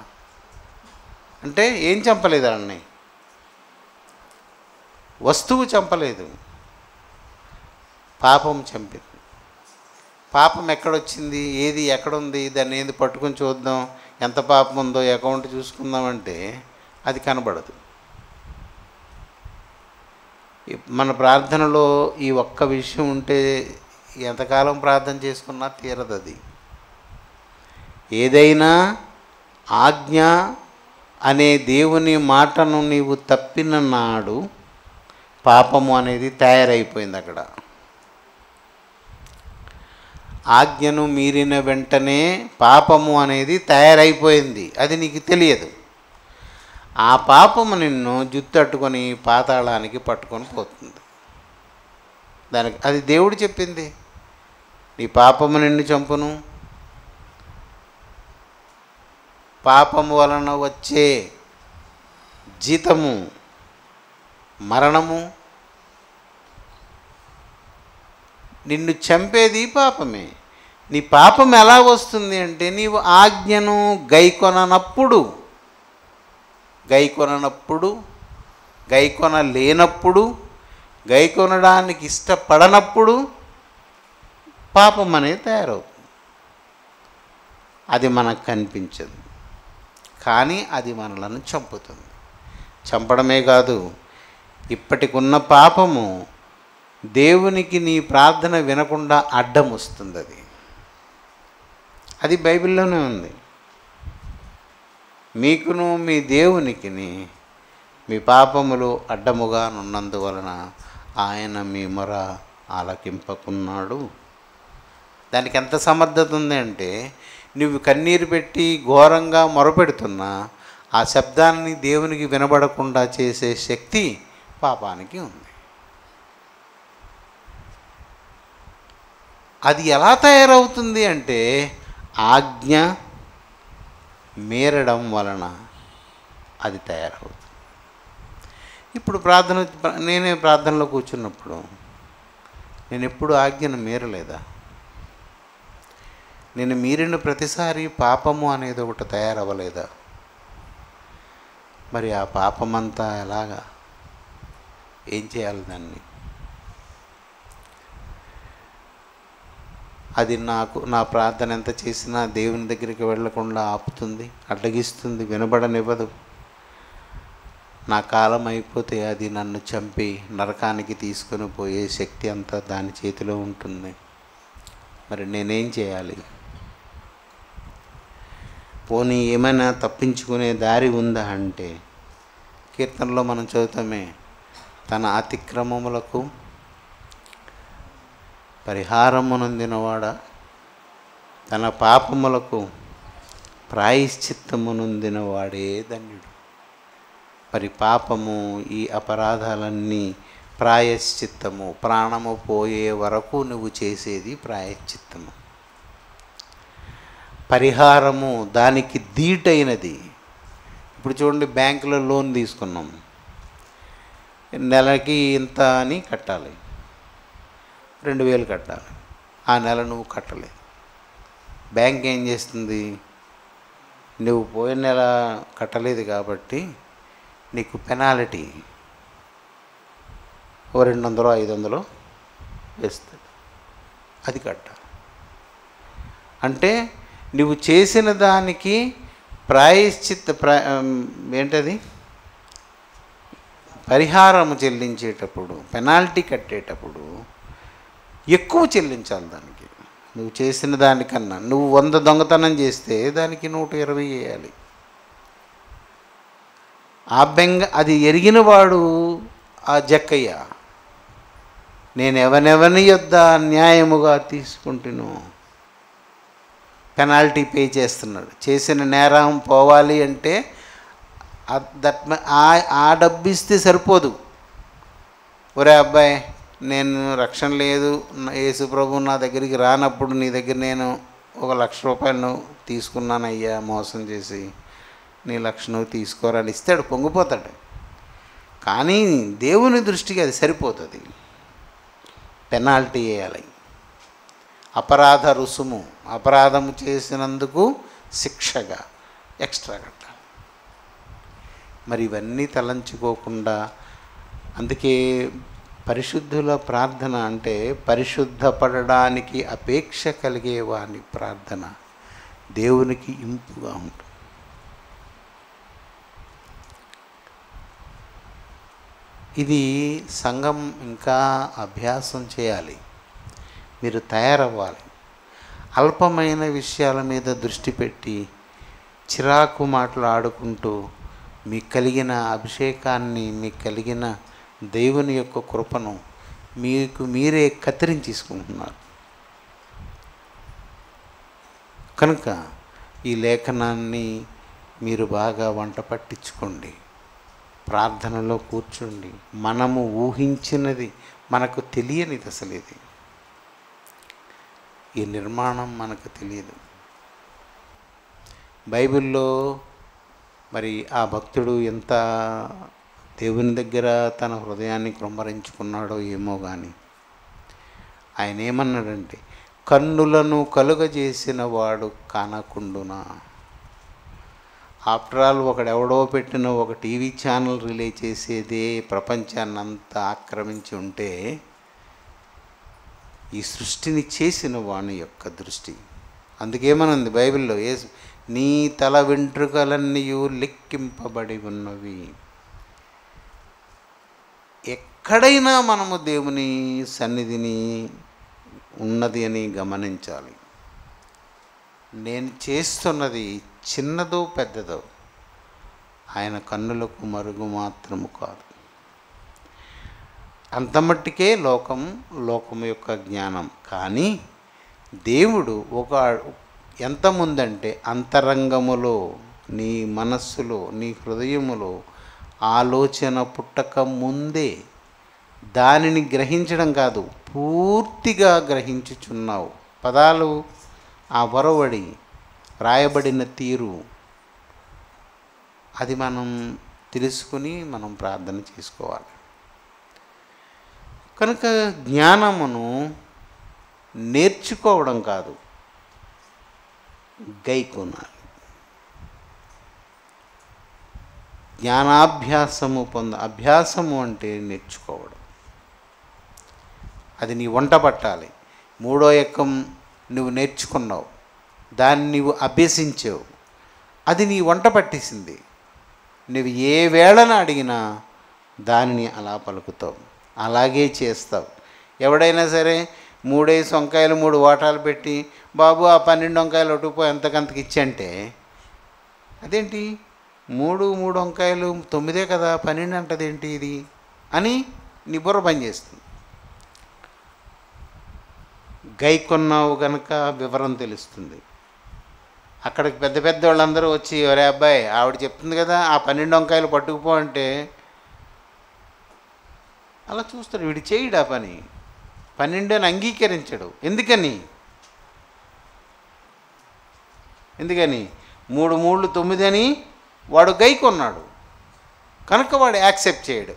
అంటే ఏం చంపలేదు వాళ్ళని? వస్తువు చంపలేదు, పాపం చంపింది. పాపం ఎక్కడొచ్చింది, ఏది ఎక్కడుంది, దాన్ని ఏది పట్టుకొని చూద్దాం, ఎంత పాపం ఉందో అకౌంట్ చూసుకుందామంటే అది కనబడదు. మన ప్రార్థనలో ఈ ఒక్క విషయం ఉంటే ఎంతకాలం ప్రార్థన చేసుకున్నా తీరదు. అది ఏదైనా ఆజ్ఞ అనే దేవుని మాటను నీవు తప్పిన నాడు పాపము అనేది తయారైపోయింది. అక్కడ ఆజ్ఞను మీరిన వెంటనే పాపము అనేది తయారైపోయింది. అది నీకు తెలియదు. ఆ పాపము నిన్ను జుత్తట్టుకొని పాతాళానికి పట్టుకొని పోతుంది. దానికి అది దేవుడు చెప్పింది. నీ పాపము నిన్ను చంపును, పాపము వలన వచ్చే జీతము మరణము. నిన్ను చంపేది పాపమే. నీ పాపం ఎలా వస్తుంది అంటే నీవు ఆజ్ఞను గైకొననప్పుడు, గైకొనలేనప్పుడు, గైకొనడానికి ఇష్టపడనప్పుడు పాపం అనేది తయారవుతుంది. అది మనకు కనిపించదు, కానీ అది మనలను చంపుతుంది. చంపడమే కాదు, ఇప్పటికున్న పాపము దేవునికి నీ ప్రార్థన వినకుండా అడ్డం వస్తుంది. అది బైబిల్లోనే ఉంది. మీకును మీ దేవునికి మీ పాపములు అడ్డముగా నున్నందువలన ఆయన మీ మొర ఆలకింపకున్నాడు. దానికి ఎంత సమర్థత ఉంది అంటే, నువ్వు కన్నీరు పెట్టి ఘోరంగా మొరపెడుతున్నా ఆ శబ్దాన్ని దేవునికి వినబడకుండా చేసే శక్తి పాపానికి ఉంది. అది ఎలా తయారవుతుంది అంటే ఆజ్ఞ మీరడం వలన అది తయారవుతుంది. ఇప్పుడు నేనే ప్రార్థనలో కూర్చున్నప్పుడు నేను ఎప్పుడు ఆజ్ఞను మీరలేదా? నేను మీరిన ప్రతిసారి పాపము అనేది ఒకటి తయారవ్వలేదా? మరి ఆ పాపమంతా ఎలాగా, ఏం చేయాలి దాన్ని? అది నా ప్రార్థన ఎంత చేసినా దేవుని దగ్గరికి వెళ్ళకుండా ఆపుతుంది, అడ్డగిస్తుంది, వినబడనివ్వదు. నా కాలం అయిపోతే అది నన్ను చంపి నరకానికి తీసుకొని పోయే శక్తి అంతా దాని చేతిలో ఉంటుంది. మరి నేనేం చేయాలి? పోనీ ఏమైనా తప్పించుకునే దారి ఉందా అంటే, కీర్తనలో మనం చదువుతామే, తన అతిక్రమములకు పరిహారమునొందినవాడా, తన పాపములకు ప్రాయశ్చిత్తమునొందినవాడే ధన్యుడు. మరి పాపము, ఈ అపరాధాలన్నీ ప్రాయశ్చిత్తము, ప్రాణము పోయే వరకు నువ్వు చేసేది ప్రాయశ్చిత్తము. పరిహారము దానికి ధీటైనది. ఇప్పుడు చూడండి, బ్యాంకులో లోన్ తీసుకున్నాం, నెలకి ఇంత అని కట్టాలి, 2000 కట్టాలి. ఆ నెల నువ్వు కట్టలేదు. బ్యాంక్ ఏం చేస్తుంది? నువ్వు పోయిన నెల కట్టలేదు కాబట్టి నీకు పెనాల్టీ 200 500 వేస్తుంది. అది కట్టాలి. అంటే నువ్వు చేసిన దానికి ఏంటది, పరిహారము చెల్లించేటప్పుడు, పెనాల్టీ కట్టేటప్పుడు ఎక్కువ చెల్లించాలి దానికి. నువ్వు చేసిన దానికన్నా నువ్వు 100 దొంగతనం చేస్తే దానికి 120 వేయాలి. ఆ బెంగ అది ఎరిగినవాడు ఆ జక్కయ్య, నేను ఎవనెవని యొద్ద న్యాయముగా తీసుకుంటును, పెనాల్టీ పే చేస్తున్నాడు. చేసిన నేరం పోవాలి అంటే ఆ డబ్బు ఇస్తే సరిపోదు. ఒరే అబ్బాయి, నేను రక్షణ లేదు, యేసు ప్రభు నా దగ్గరికి రానప్పుడు నీ దగ్గర నేను 1,00,000 రూపాయలు తీసుకున్నానయ్యా మోసం చేసి, నీ 1,00,000 నువ్వు తీసుకోరని ఇస్తాడు, పొంగిపోతాడు. కానీ దేవుని దృష్టికి అది సరిపోతుంది. పెనాల్టీ వేయాలి, అపరాధ రుసుము, అపరాధము చేసినందుకు శిక్షగా ఎక్స్ట్రా కట్టాలి. మరి ఇవన్నీ తలంచుకోకుండా, అందుకే పరిశుద్ధుల ప్రార్థన అంటే పరిశుద్ధపడడానికి అపేక్ష కలిగే వాని ప్రార్థన దేవునికి ఇంపుగా ఉంటుంది. ఇది సంఘం ఇంకా అభ్యాసం చేయాలి. మీరు తయారవ్వాలి. అల్పమైన విషయాల మీద దృష్టి పెట్టి చిరాకు మాటలు ఆడుకుంటూ మీకు కలిగిన అభిషేకాన్ని, మీకు కలిగిన దేవుని యొక్క కృపను మీకు మీరే కత్తిరించేసుకుంటున్నారు. కనుక ఈ లేఖనాన్ని మీరు బాగా వంట పట్టించుకోండి, ప్రార్థనలో కూర్చోండి. మనము ఊహించినది, మనకు తెలియనిది అసలు ఇది. ఈ నిర్మాణం మనకు తెలియదు. బైబిల్లో మరి ఆ భక్తుడు ఎంత దేవుని దగ్గర తన హృదయాన్ని కృంభరించుకున్నాడో ఏమో కానీ, ఆయన ఏమన్నాడంటే, కన్నులను కలుగజేసిన వాడు కానకుండునా. ఆఫ్టర్ ఆల్ ఒకడెవడో పెట్టిన ఒక టీవీ ఛానల్ రిలే చేసేదే ప్రపంచాన్ని అంతా ఆక్రమించి ఉంటే, ఈ సృష్టిని చేసిన వాని యొక్క దృష్టి. అందుకేమనుంది బైబిల్లో, నీ తల వెంట్రుకలన్నీ లెక్కింపబడి ఉన్నవి. ఎక్కడైనా మనము దేవుని సన్నిధిని ఉన్నది అని గమనించాలి. నేను చేస్తున్నది చిన్నదో పెద్దదో ఆయన కన్నులకు మరుగు మాత్రము కాదు. అంతమట్టికే లోకం యొక్క జ్ఞానం. కానీ దేవుడు ఎంత ముందంటే అంతరంగములో, నీ మనస్సులో, నీ హృదయములో ఆలోచన పుట్టక ముందే దానిని గ్రహించడం కాదు, పూర్తిగా గ్రహించుచున్నావు. పదాలు ఆ వరవడి రాయబడిన తీరు, అది మనం తెలుసుకుని మనం ప్రార్థన చేసుకోవాలి. కనుక జ్ఞానమును నేర్చుకోవడం కాదు, గైకొనాలి. జ్ఞానాభ్యాసము అభ్యాసము అంటే నేర్చుకోవడం. అది నీ వంట పట్టాలి. 3వ ఎక్కం నువ్వు నేర్చుకున్నావు, దాన్ని నువ్వు అభ్యసించావు, అది నీ వంట పట్టేసింది. నువ్వు ఏ వేళన అడిగినా దానిని అలా పలుకుతావు, అలాగే చేస్తావు. ఎవడైనా సరే 3 వంకాయలు 3 వాటాలు పెట్టి, బాబు ఆ 12 వంకాయలు ఒట్టుకుపో ఎంతకంతకి ఇచ్చంటే, అదేంటి 3 వంకాయలు 9 కదా 12 అంటదేంటి ఇది అని నీ బుర్ర పనిచేస్తుంది. గైకొన్నావు కనుక వివరం తెలుస్తుంది. అక్కడికి పెద్ద పెద్ద వాళ్ళందరూ వచ్చి, ఒరే అబ్బాయి ఆవిడ చెప్తుంది కదా ఆ 12 వంకాయలు పట్టుకుపో అంటే అలా చూస్తాడు. వీడు చేయడు ఆ పని, 12 అని అంగీకరించడు. ఎందుకని 3 3 9 అని వాడు గైకొన్నాడు కనుక వాడు యాక్సెప్ట్ చేయడు.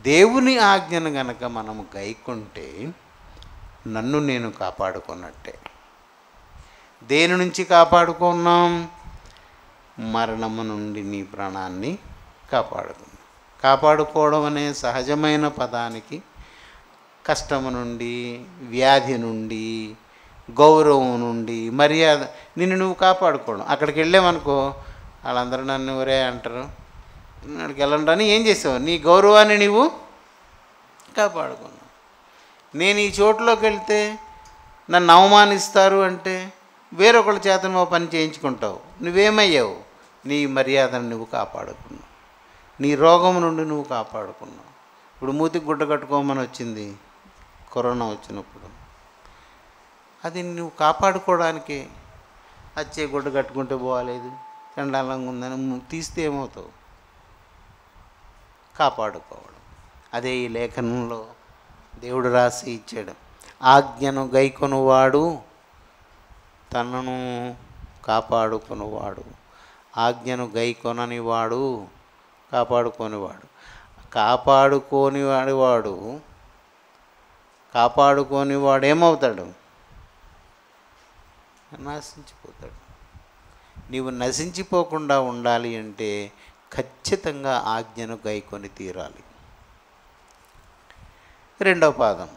దేవుని ఆజ్ఞను గనక మనము గైకొంటే నన్ను నేను కాపాడుకున్నట్టే. దేని నుంచి కాపాడుకున్నాం? మరణము నుండి నీ ప్రాణాన్ని కాపాడుకున్నాం. కాపాడుకోవడం అనే సహజమైన పదానికి కష్టము నుండి, వ్యాధి నుండి, గౌరవం నుండి, మర్యాద, నిన్ను నువ్వు కాపాడుకోవడం. అక్కడికి వెళ్ళామనుకో వాళ్ళందరూ నన్ను ఒరే అంటారు, అక్కడికి వెళ్ళండి. ఏం చేసావు? నీ గౌరవాన్ని నువ్వు కాపాడుకున్నావు. నేను ఈ చోట్లోకి వెళ్తే నన్ను అవమానిస్తారు అంటే వేరొకళ్ళ చేత నువ్వు పని చేయించుకుంటావు. నువ్వేమయ్యావు? నీ మర్యాదను నువ్వు కాపాడుకున్నావు, నీ రోగం నుండి నువ్వు కాపాడుకున్నావు. ఇప్పుడు మూతికి గుడ్డ కట్టుకోమని వచ్చింది కరోనా వచ్చినప్పుడు, అది నువ్వు కాపాడుకోవడానికే. వచ్చే గుడ్డ కట్టుకుంటే పోలేదు, చండాలంగా ఉందని తీస్తే ఏమవుతావు? కాపాడుకోవడం. అదే ఈ లేఖనంలో దేవుడు రాసి ఇచ్చాడు. ఆజ్ఞను గైకొనువాడు తనను కాపాడుకొనువాడు, ఆజ్ఞను గైకొననివాడు కాపాడుకోనివాడు. కాపాడుకోనివాడు ఏమవుతాడు? నశించిపోతాడు. నీవు నశించిపోకుండా ఉండాలి అంటే ఖచ్చితంగా ఆజ్ఞను గైకొని తీరాలి. 2వ పాదం,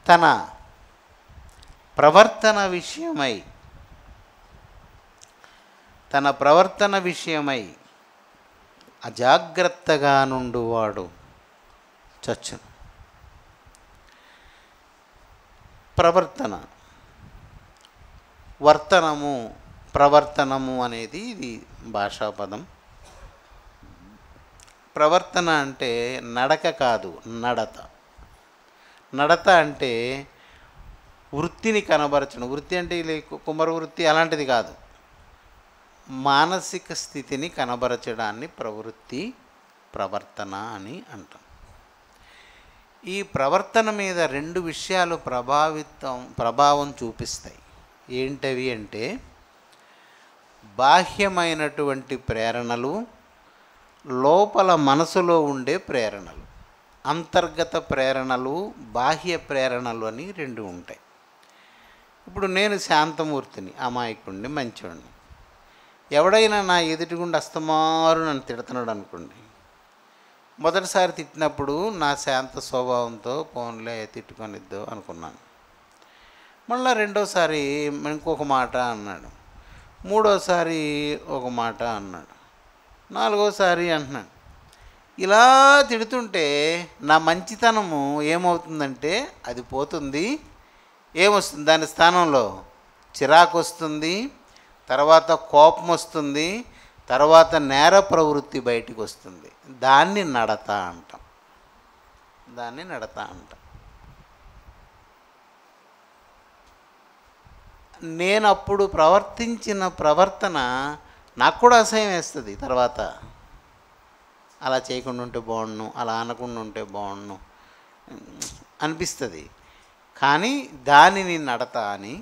తన ప్రవర్తన విషయమై అజాగ్రత్తగా నుండువాడు చచ్చును. ప్రవర్తన, వర్తనము, ప్రవర్తనము అనేది ఇది భాషాపదం. ప్రవర్తన అంటే నడక కాదు, నడత. నడత అంటే వృత్తిని కనబరచడం. వృత్తి అంటే కుమ్మర వృత్తి అలాంటిది కాదు, మానసిక స్థితిని కనబరచడాన్ని ప్రవృత్తి, ప్రవర్తన అని అంటాం. ఈ ప్రవర్తన మీద రెండు విషయాలు ప్రభావం చూపిస్తాయి. ఏంటవి అంటే బాహ్యమైనటువంటి ప్రేరణలు, లోపల మనసులో ఉండే ప్రేరణలు. అంతర్గత ప్రేరణలు, బాహ్య ప్రేరణలు అని రెండు ఉంటాయి. ఇప్పుడు నేను శాంతమూర్తిని, అమాయకుడిని, మంచివాడిని. ఎవడైనా నా ఎదుటిగుండా అస్తమారు నన్ను తిడుతున్నాడు అనుకోండి, మొదటిసారి తిట్టినప్పుడు నా శాంత స్వభావంతో ఫోన్లే తిట్టుకొనిద్దో అనుకున్నాను. మళ్ళీ రెండోసారి ఇంకొక మాట అన్నాడు, మూడోసారి ఒక మాట అన్నాడు, నాలుగోసారి అంటున్నాడు. ఇలా తిడుతుంటే నా మంచితనము ఏమవుతుందంటే అది పోతుంది. ఏమొస్తుంది దాని స్థానంలో? చిరాకు వస్తుంది, తర్వాత కోపం వస్తుంది, తర్వాత నేర ప్రవృత్తి బయటికి వస్తుంది. దాన్ని నడత అంటాం. దాన్ని నడత అంటాం. నేను అప్పుడు ప్రవర్తించిన ప్రవర్తన నాకు కూడా అసహ్యం వేస్తుంది. తర్వాత అలా చేయకుండా ఉంటే బాగుండు, అలా అనకుండా ఉంటే బాగుండు అనిపిస్తుంది. కానీ దానిని నడత అని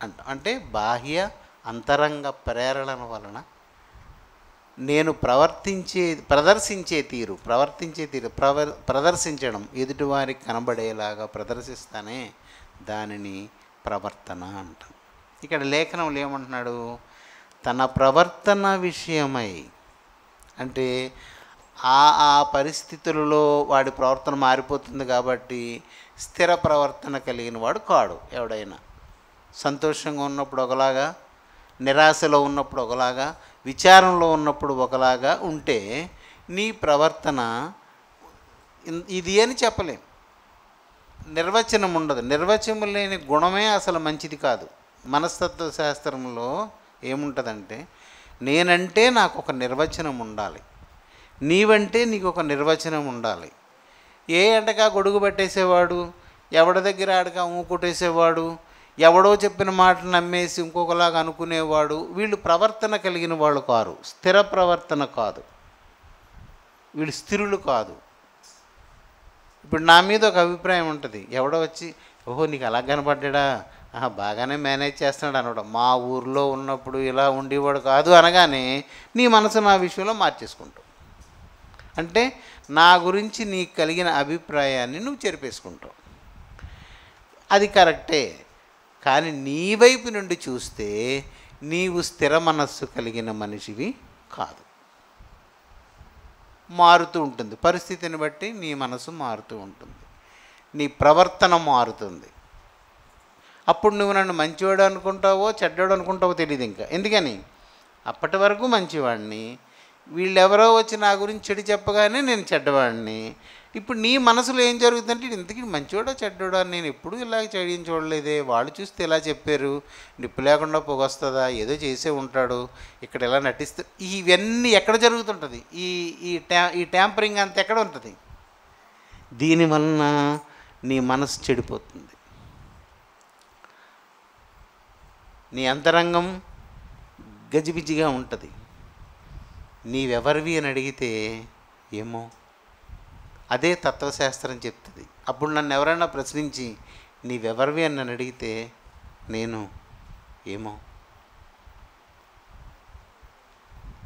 అంటాం. అంటే బాహ్య అంతరంగ ప్రేరణల వలన నేను ప్రదర్శించే తీరు ప్రదర్శించడం, ఎదుటివారికి కనబడేలాగా ప్రదర్శిస్తానే దానిని ప్రవర్తన అంటాం. ఇక్కడ లేఖనంలో ఏమంటున్నాడు? తన ప్రవర్తన విషయమై, అంటే ఆ పరిస్థితులలో వాడి ప్రవర్తన మారిపోతుంది కాబట్టి స్థిర ప్రవర్తన కలిగిన వాడు కాడు. ఎవడైనా సంతోషంగా ఉన్నప్పుడు ఒకలాగా, నిరాశలో ఉన్నప్పుడు ఒకలాగా, విచారంలో ఉన్నప్పుడు ఒకలాగా ఉంటే నీ ప్రవర్తన ఇది అని చెప్పలేం. నిర్వచనం ఉండదు. నిర్వచనం లేని గుణమే అసలు మంచిది కాదు. మనస్తత్వ శాస్త్రంలో ఏముంటుందంటే, నేనంటే నాకు ఒక నిర్వచనం ఉండాలి, నీవంటే నీకు ఒక నిర్వచనం ఉండాలి. ఏ ఎంటగా గొడుగు పట్టేసేవాడు, ఎవడి దగ్గర ఆడగా ఊకొట్టేసేవాడు, ఎవడో చెప్పిన మాటలు నమ్మేసి ఇంకొకలాగా అనుకునేవాడు, వీళ్ళు ప్రవర్తన కలిగిన వాళ్ళు కారు. స్థిర ప్రవర్తన కాదు, వీళ్ళు స్థిరులు కాదు. ఇప్పుడు నా మీద ఒక అభిప్రాయం ఉంటుంది, ఎవడో వచ్చి ఓహో నీకు అలా కనపడ్డా, బాగానే మేనేజ్ చేస్తున్నాడు అనడం. మా ఊర్లో ఉన్నప్పుడు ఇలా ఉండేవాడు కాదు అనగానే నీ మనసు నా విషయంలో మార్చేసుకుంటావు. అంటే నా గురించి నీకు కలిగిన అభిప్రాయాన్ని నువ్వు చెరిపేసుకుంటావు. అది కరెక్టే, కానీ నీ వైపు నుండి చూస్తే నీవు స్థిర మనస్సు కలిగిన మనిషివి కాదు. మారుతూ ఉంటుంది, పరిస్థితిని బట్టి నీ మనసు మారుతూ ఉంటుంది, నీ ప్రవర్తన మారుతుంది. అప్పుడు నువ్వు నన్ను మంచివాడు అనుకుంటావో చెడ్డవాడు అనుకుంటావో తెలియదు. ఇంకా ఎందుకని, అప్పటి వరకు మంచివాడిని, వీళ్ళెవరో వచ్చి నా గురించి చెడు చెప్పగానే నేను చెడ్డవాడిని. ఇప్పుడు నీ మనసులో ఏం జరుగుతుందంటే, ఇంతకీ మంచివాడో చెడ్డవాడో అని నేను ఎప్పుడు ఇలా చెడిని చూడలేదే, వాళ్ళు చూస్తే ఇలా చెప్పారు, నిప్పు లేకుండా పొగొస్తుందా, ఏదో చేసే ఉంటాడు, ఇక్కడ ఎలా నటిస్తే, ఇవన్నీ ఎక్కడ జరుగుతుంటుంది? ఈ ట్యాంపరింగ్ అంత ఎక్కడ ఉంటుంది? దీనివలన నీ మనసు చెడిపోతుంది, నీ అంతరంగం గజిబిజిగా ఉంటుంది. నీవెవరివి అని అడిగితే ఏమో, అదే తత్వశాస్త్రం చెప్తుంది. అప్పుడు నన్ను ఎవరైనా ప్రశ్నించి నీవెవరివి అని నన్ను అడిగితే నేను ఏమో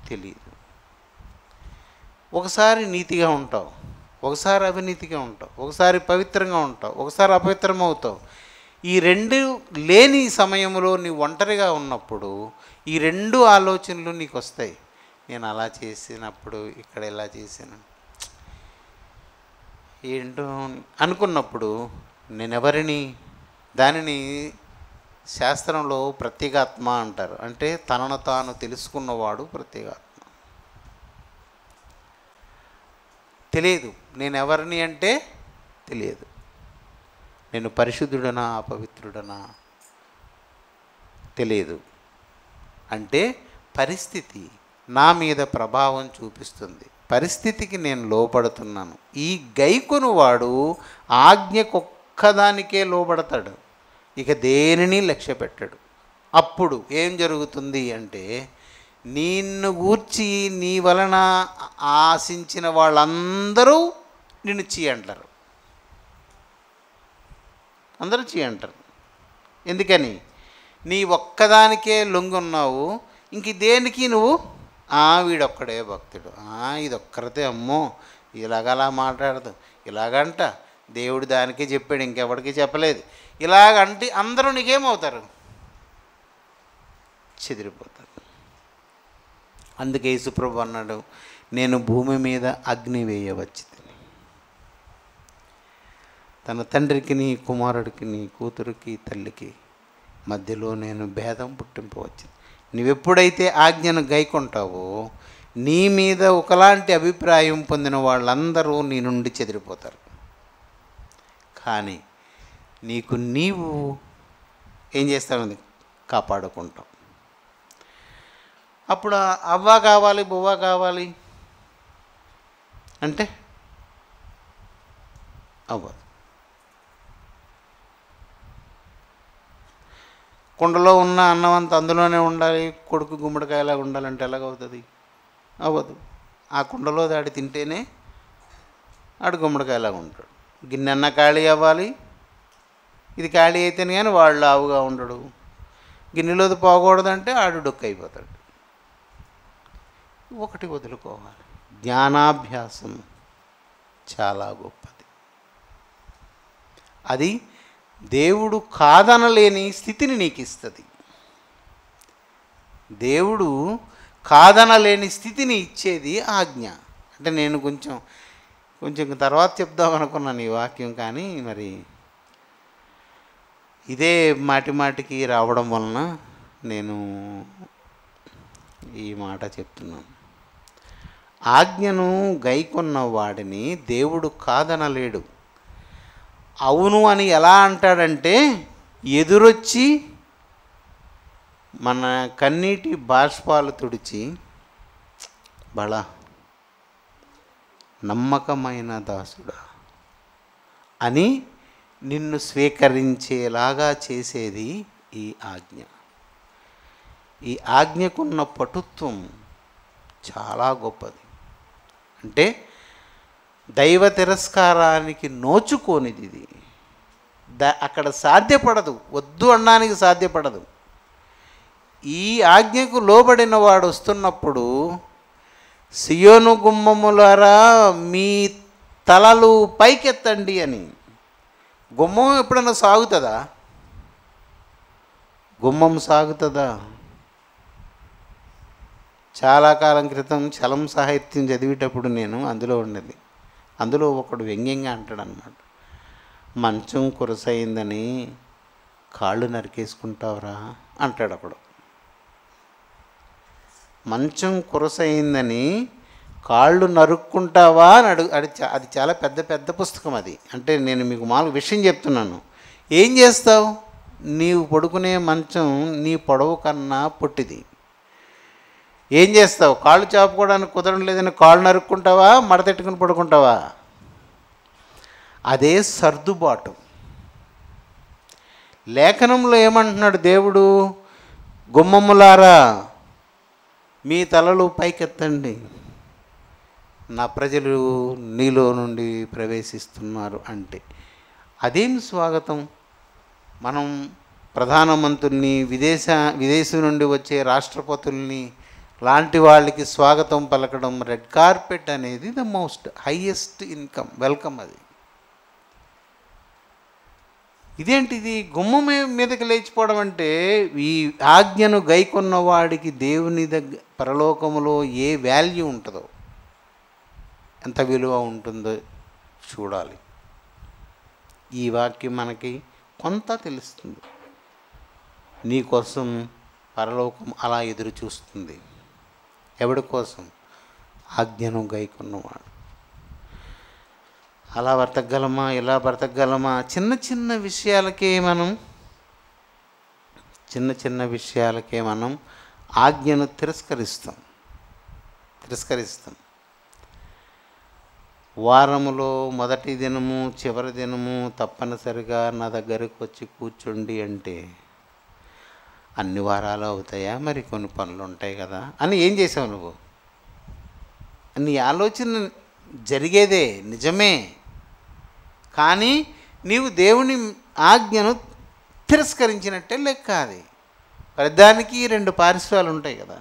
తెలియదు. ఒకసారి నీతిగా ఉంటావు, ఒకసారి అవినీతిగా ఉంటావు, ఒకసారి పవిత్రంగా ఉంటావు, ఒకసారి అపవిత్రం అవుతావు. ఈ రెండు లేని సమయంలో నీ ఒంటరిగా ఉన్నప్పుడు ఈ రెండు ఆలోచనలు నీకు వస్తాయి. నేను అలా చేసినప్పుడు ఇక్కడ ఎలా చేశాను ఏంటో అనుకున్నప్పుడు నేనెవరిని, దానిని శాస్త్రంలో ప్రత్యేగాత్మ అంటారు. అంటే తనను తాను తెలుసుకున్నవాడు ప్రత్యేగాత్మ. తెలియదు, నేను ఎవరిని అంటే తెలియదు. నేను పరిశుద్ధుడనా అపవిత్రుడనా తెలియదు. అంటే పరిస్థితి నా మీద ప్రభావం చూపిస్తుంది. పరిస్థితికి నేను లోపడుతున్నాను. ఈ గైకొను వాడు ఆజ్ఞకొక్కదానికే లోబడతాడు, ఇక దేనిని లక్ష్య పెట్టాడు. అప్పుడు ఏం జరుగుతుంది అంటే నిన్ను గూర్చి నీ వలన ఆశించిన వాళ్ళందరూ నిన్ను చీ అంటారు. అందరూ చీ అంటారు. ఎందుకని? నీ ఒక్కదానికే లొంగున్నావు. ఇంక దేనికి నువ్వు వీడొక్కడే భక్తుడు, ఇదొక్కరితే అమ్మో ఇలాగలా మాట్లాడదు, ఇలాగంట దేవుడు దానికే చెప్పాడు ఇంకెవడికి చెప్పలేదు, ఇలాగంటే అందరూ నీకేమవుతారు? చెదిరిపోతారు. అందుకే యేసుప్రభు అన్నాడు, నేను భూమి మీద అగ్ని వేయవచ్చు. తన తండ్రికి నీ కుమారుడికి నీ కూతురికి తల్లికి మధ్యలో నేను భేదం పుట్టింపవచ్చు. నువ్వెప్పుడైతే ఆజ్ఞను గైకొంటావో నీ మీద ఒకలాంటి అభిప్రాయం పొందిన వాళ్ళందరూ నీ నుండి చెదిరిపోతారు. కానీ నీవు ఏం చేస్తావు? కాపాడుకుంటావు. అప్పుడు అవ్వ కావాలి బువ్వ కావాలి అంటే అవ్వదు. కుండలో ఉన్న అన్నం అంతా అందులోనే ఉండాలి, కొడుకు గుమ్మడికాయలాగా ఉండాలంటే ఎలాగవుతుంది? అవ్వదు. ఆ కుండలో దాడి తింటేనే ఆడు గుమ్మడికాయలాగా ఉంటాడు. గిన్నె అన్న ఖాళీ అవ్వాలి, ఇది ఖాళీ అయితేనే కానీ వాళ్ళు ఆవుగా ఉండడు. గిన్నెలోది పోకూడదంటే ఆడు డొక్కు అయిపోతాడు. ఒకటి వదులుకోవాలి. జ్ఞానాభ్యాసం చాలా గొప్పది. అది దేవుడు కాదనలేని స్థితిని నీకు ఇస్తుంది. దేవుడు కాదనలేని స్థితిని ఇచ్చేది ఆజ్ఞ. అంటే నేను కొంచెం తర్వాత చెప్దాం అనుకున్నాను ఈ వాక్యం, కానీ మరి ఇదే మాటికి రావడం వలన నేను ఈ మాట చెప్తున్నాను. ఆజ్ఞను గైకొన్న వాడిని దేవుడు కాదనలేడు. అవును అని ఎలా అంటాడంటే ఎదురొచ్చి మన కన్నీటి బాష్పాలు తుడిచి, బళ నమ్మకమైన దాసుడా అని నిన్ను స్వీకరించేలాగా చేసేది ఈ ఆజ్ఞ. ఈ ఆజ్ఞకున్న పటుత్వం చాలా గొప్పది. అంటే దైవ తిరస్కారానికి నోచుకోనిది ఇది. అక్కడ సాధ్యపడదు, వద్దు అనడానికి సాధ్యపడదు. ఈ ఆజ్ఞకు లోబడిన వాడు వస్తున్నప్పుడు సియోను గుమ్మములారా మీ తలలు పైకెత్తండి అని. గుమ్మం ఎప్పుడన్నా సాగుతుందా? గుమ్మం సాగుతుందా? చాలా కాలం క్రితం చలం సాహిత్యం చదివేటప్పుడు నేను అందులో ఒకడు వ్యంగ్యంగా అంటాడు అన్నమాట, మంచం కురసైందని కాళ్ళు నరికేసుకుంటావురా అంటాడు ఒకడు. మంచం కురసైందని కాళ్ళు నరుక్కుంటావా అని అది చాలా పెద్ద పుస్తకం అది. అంటే నేను మీకు మామూలు విషయం చెప్తున్నాను. ఏం చేస్తావు? నీవు పడుకునే మంచం నీ పొడవు కన్నా పొట్టిది. ఏం చేస్తావు? కాళ్ళు చాపుకోవడానికి కుదరడం లేదని కాళ్ళు నరుక్కుంటావా, మడతెట్టుకుని పడుకుంటావా? అదే సర్దుబాటు. లేఖనంలో ఏమంటున్నాడు దేవుడు? గుమ్మములారా మీ తలలు పైకెత్తండి, నా ప్రజలు నీలో నుండి ప్రవేశిస్తున్నారు అంటే అదేం స్వాగతం? మనం ప్రధానమంత్రుల్ని, విదేశం నుండి వచ్చే రాష్ట్రపతుల్ని లాంటి వాళ్ళకి స్వాగతం పలకడం, రెడ్ కార్పెట్ అనేది ద మోస్ట్ హైయెస్ట్ వెల్కమ్ అది. ఇదేంటిది? గుమ్మం మీదకి లేచిపోవడం అంటే ఈ ఆజ్ఞను గైకొన్న వాడికి దేవుని పరలోకములో ఏ వాల్యూ ఉంటుందో, ఎంత విలువ ఉంటుందో చూడాలి. ఈ వాక్యం మనకి కొంత తెలుస్తుంది. నీకోసం పరలోకం అలా ఎదురు చూస్తుంది. ఎవడి కోసం? ఆజ్ఞను గైకొన్నవాడు. అలా బ్రతకగలమా, ఇలా బ్రతకగలమా? చిన్న చిన్న విషయాలకే మనం ఆజ్ఞను తిరస్కరిస్తాం. వారములో మొదటి దినము చివరి దినము తప్పనిసరిగా నా దగ్గరకు వచ్చి కూర్చోండి అంటే అన్ని వారాలు అవుతాయా? మరి కొన్ని పనులు ఉంటాయి కదా అని ఏం చేసావు నువ్వు? నీ ఆలోచన జరిగేదే నిజమే, కానీ నీవు దేవుని ఆజ్ఞను తిరస్కరించినట్టే లెక్క. అది ప్రతిదానికి 2 పార్శ్వాలు ఉంటాయి కదా,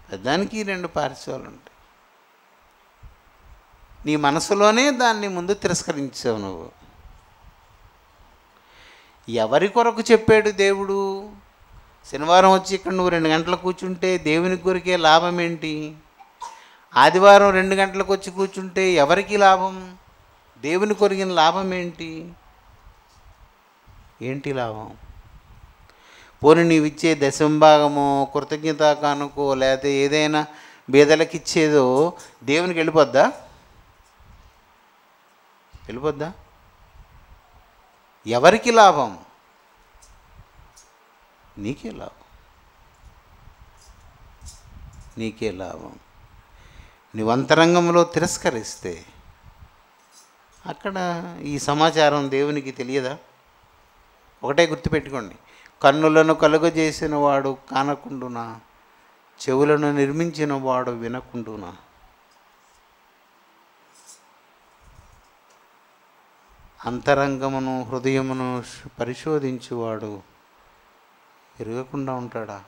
ప్రతిదానికి 2 పార్శ్వాలు ఉంటాయి. నీ మనసులోనే దాన్ని ముందు తిరస్కరించావు నువ్వు. ఎవరి కొరకు చెప్పాడు దేవుడు? శనివారం వచ్చి ఇక్కడ నువ్వు 2 గంటలు కూర్చుంటే దేవుని కొరికే లాభం ఏంటి? ఆదివారం 2 గంటలకు వచ్చి కూర్చుంటే ఎవరికి లాభం? దేవుని కొరిగిన లాభం ఏంటి? లాభం? పోనీ నీవిచ్చే దశంభాగమో, కృతజ్ఞత కానుకో, లేకపోతే ఏదైనా బీదలకు ఇచ్చేదో దేవునికి వెళ్ళిపోద్దా? ఎవరికి లాభం? నీకే లాభం. నువ్వు అంతరంగంలో తిరస్కరిస్తే అక్కడ ఈ సమాచారం దేవునికి తెలియదా? ఒకటే గుర్తుపెట్టుకోండి, కన్నులను కలుగజేసిన వాడు కానకుండునా, చెవులను నిర్మించిన వాడు వినకుండునా. అంతరంగమును హృదయమును పరిశోధించువాడు ఎరగకుండా ఉంటాడా?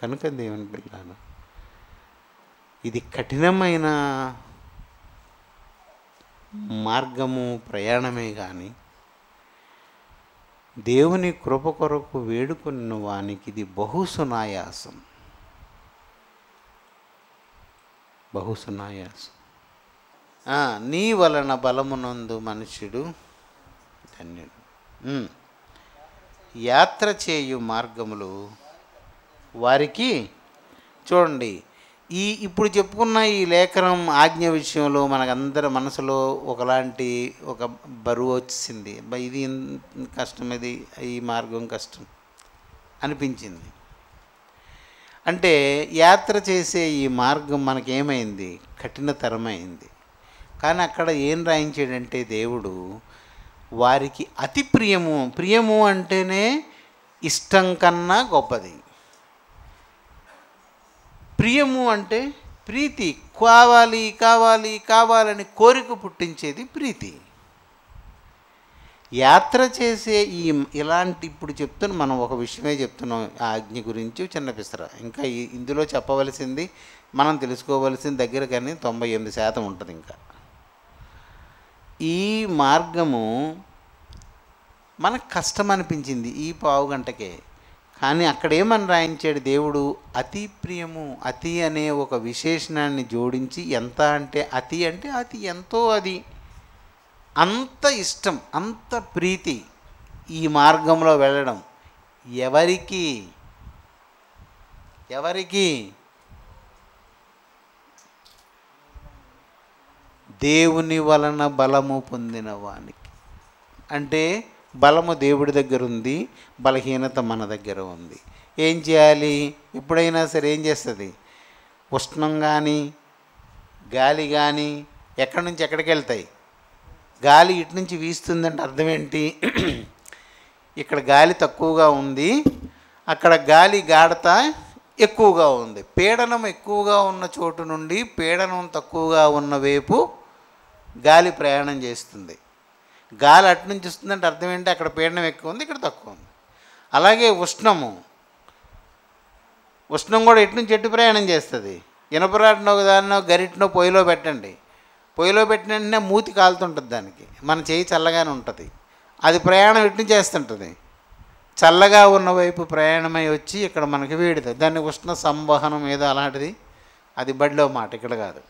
కనుక దేవుని బిడ్డలారా, ఇది కఠినమైన మార్గము, ప్రయాణమే కానీ దేవుని కృప కొరకు వేడుకున్న వానికి ఇది బహుసునాయాసం. నీ వలన బలమునందు మనుష్యుడు ధన్యుడు. యాత్ర చేయు మార్గములు వారికి. చూడండి, ఇప్పుడు చెప్పుకున్న ఈ లేఖనం ఆజ్ఞ విషయంలో మనకందరి మనసులో ఒక బరువు వచ్చింది. ఇది కష్టం, ఈ మార్గం కష్టం అనిపించింది. అంటే యాత్ర చేసే ఈ మార్గం మనకేమైంది? కఠినతరమైంది. కానీ అక్కడ ఏం రాయించాడంటే దేవుడు వారికి అతి ప్రియము అంటేనే ఇష్టం కన్నా గొప్పది. ప్రియము అంటే ప్రీతి, కావాలని కోరిక పుట్టించేది ప్రీతి. యాత్ర చేసే ఇప్పుడు మనం ఒక విషయమే చెప్తున్నాం ఆజ్ఞ గురించి, చిన్న పిసర. ఇంకా ఇందులో చెప్పవలసింది, మనం తెలుసుకోవలసింది దగ్గర కానీ 98% ఉంటుంది. ఇంకా ఈ మార్గము మనకు కష్టం అనిపించింది ఈ పావు గంటకే. కానీ అక్కడ ఏమని రాయించాడు దేవుడు? అతి ప్రియము. అతి అనే ఒక విశేషణాన్ని జోడించి, ఎంత అంటే అతి ఎంతో, అది అంత ఇష్టం, అంత ప్రీతి ఈ మార్గంలో వెళ్ళడం. ఎవరికి? దేవుని వలన బలము పొందిన వానికి. అంటే బలము దేవుడి దగ్గర ఉంది, బలహీనత మన దగ్గర ఉంది. ఏం చేయాలి? ఎప్పుడైనా సరే ఏం చేస్తుంది? ఉష్ణం కానీ గాలి కానీ ఎక్కడి నుంచి ఎక్కడికి వెళ్తాయి? గాలి ఇటు నుంచి వీస్తుందంటే అర్థం ఏంటి? ఇక్కడ గాలి తక్కువగా ఉంది, అక్కడ గాలి గాఢత ఎక్కువగా ఉంది. పీడనం ఎక్కువగా ఉన్న చోటు నుండి పీడనం తక్కువగా ఉన్న వైపు గాలి ప్రయాణం చేస్తుంది. గాలి అటు నుంచి వస్తుందంటే అర్థం ఏంటి? అక్కడ పీడనం ఎక్కువ ఉంది, ఇక్కడ తక్కువ ఉంది. అలాగే ఉష్ణం కూడా ఎటు నుంచి ఎటు ప్రయాణం చేస్తుంది. ఇనపరాటినో దాన్నో గరిటినో పొయ్యిలో పెట్టండి, పొయ్యిలో పెట్టిన వెంటనే మూతి కాలుతుంటుంది, దానికి మన చేయి చల్లగానే ఉంటుంది. అది ప్రయాణం ఎటు నుంచి చేస్తుంటుంది? చల్లగా ఉన్న వైపు ప్రయాణమై వచ్చి ఇక్కడ మనకి వేడుతుంది. దాన్ని ఉష్ణ సంవహనం ఏదో అలాంటిది, అది బడిలో మాట, ఇక్కడ కాదు.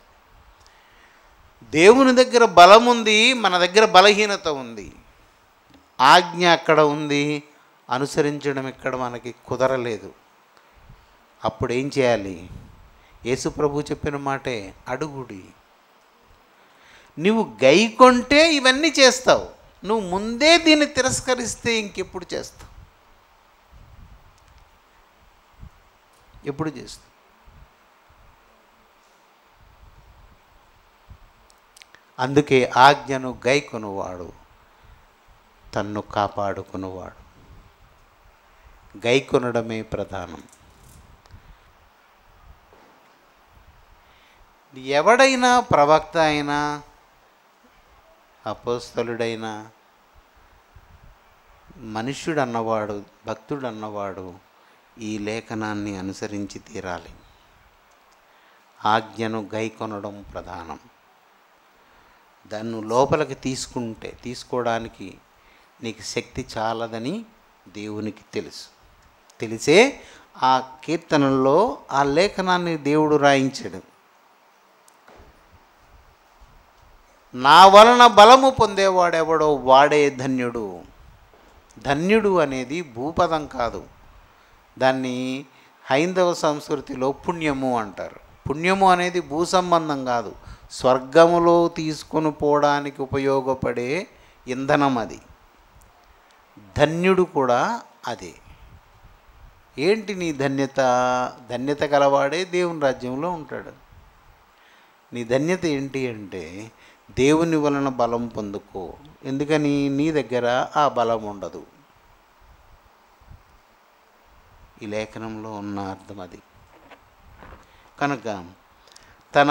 దేవుని దగ్గర బలం ఉంది, మన దగ్గర బలహీనత ఉంది. ఆజ్ఞ అక్కడ ఉంది, అనుసరించడం ఇక్కడ మనకి కుదరలేదు. అప్పుడు ఏం చేయాలి? యేసు ప్రభు చెప్పిన మాటే, అడుగుడి. నువ్వు గైకొంటే ఇవన్నీ చేస్తావు. నువ్వు ముందే దీన్ని తిరస్కరిస్తే ఇంకెప్పుడు చేస్తావు? ఎప్పుడు చేస్తావు? అందుకే ఆజ్ఞను గైకొనువాడు తన్ను కాపాడుకునేవాడు. గైకొనడమే ప్రధానం. ఎవడైనా, ప్రవక్త అయినా, అపోస్తలుడైనా, మనుష్యుడు అన్నవాడు, భక్తుడు అన్నవాడు ఈ లేఖనాన్ని అనుసరించి తీరాలి. ఆజ్ఞను గైకొనడం ప్రధానం. దాన్ని లోపలికి తీసుకోవడానికి నీకు శక్తి చాలదని దేవునికి తెలుసు. తెలిసే ఆ కీర్తనల్లో ఆ లేఖనాన్ని దేవుడు రాయించాడు. నా వలన బలము పొందేవాడెవడో వాడే ధన్యుడు. ధన్యుడు అనేది భూపదం కాదు. దాన్ని హైందవ సంస్కృతిలో పుణ్యము అంటారు. పుణ్యము అనేది భూ సంబంధం కాదు, స్వర్గములో తీసుకొని పోవడానికి ఉపయోగపడే ఇంధనం అది. ధన్యుడు కూడా అదే. ఏంటి నీ ధన్యత? ధన్యత గలవాడే దేవుని రాజ్యంలో ఉంటాడు. నీ ధన్యత ఏంటి అంటే దేవుని వలన బలం పొందుకో. ఎందుకని? నీ దగ్గర ఆ బలం ఉండదు. ఈ లేఖనంలో ఉన్న అర్థం అది. కనుక తన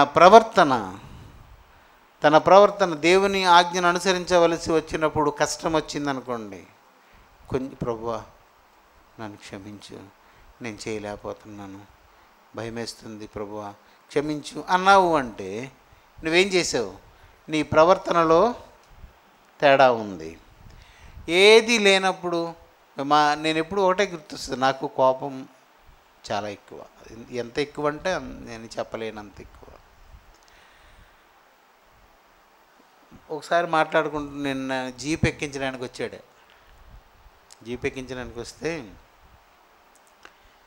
ప్రవర్తన దేవుని ఆజ్ఞను అనుసరించవలసి వచ్చినప్పుడు కష్టం వచ్చిందనుకోండి, కొంచెం ప్రభువా నన్ను క్షమించు, నేను చేయలేకపోతున్నాను, భయమేస్తుంది ప్రభువా క్షమించు అన్నావు అంటే నువ్వేం చేసావు? నీ ప్రవర్తనలో తేడా ఉంది. ఏది లేనప్పుడు నేను ఎప్పుడు ఒకటే గుర్తొస్తుంది, నాకు కోపం చాలా ఎక్కువ. ఎంత ఎక్కువ అంటే నేను చెప్పలేనంత ఎక్కువ. ఒకసారి మాట్లాడుకుంటూ నిన్న జీప్ ఎక్కించడానికి వచ్చాడు. జీప్ ఎక్కించడానికి వస్తే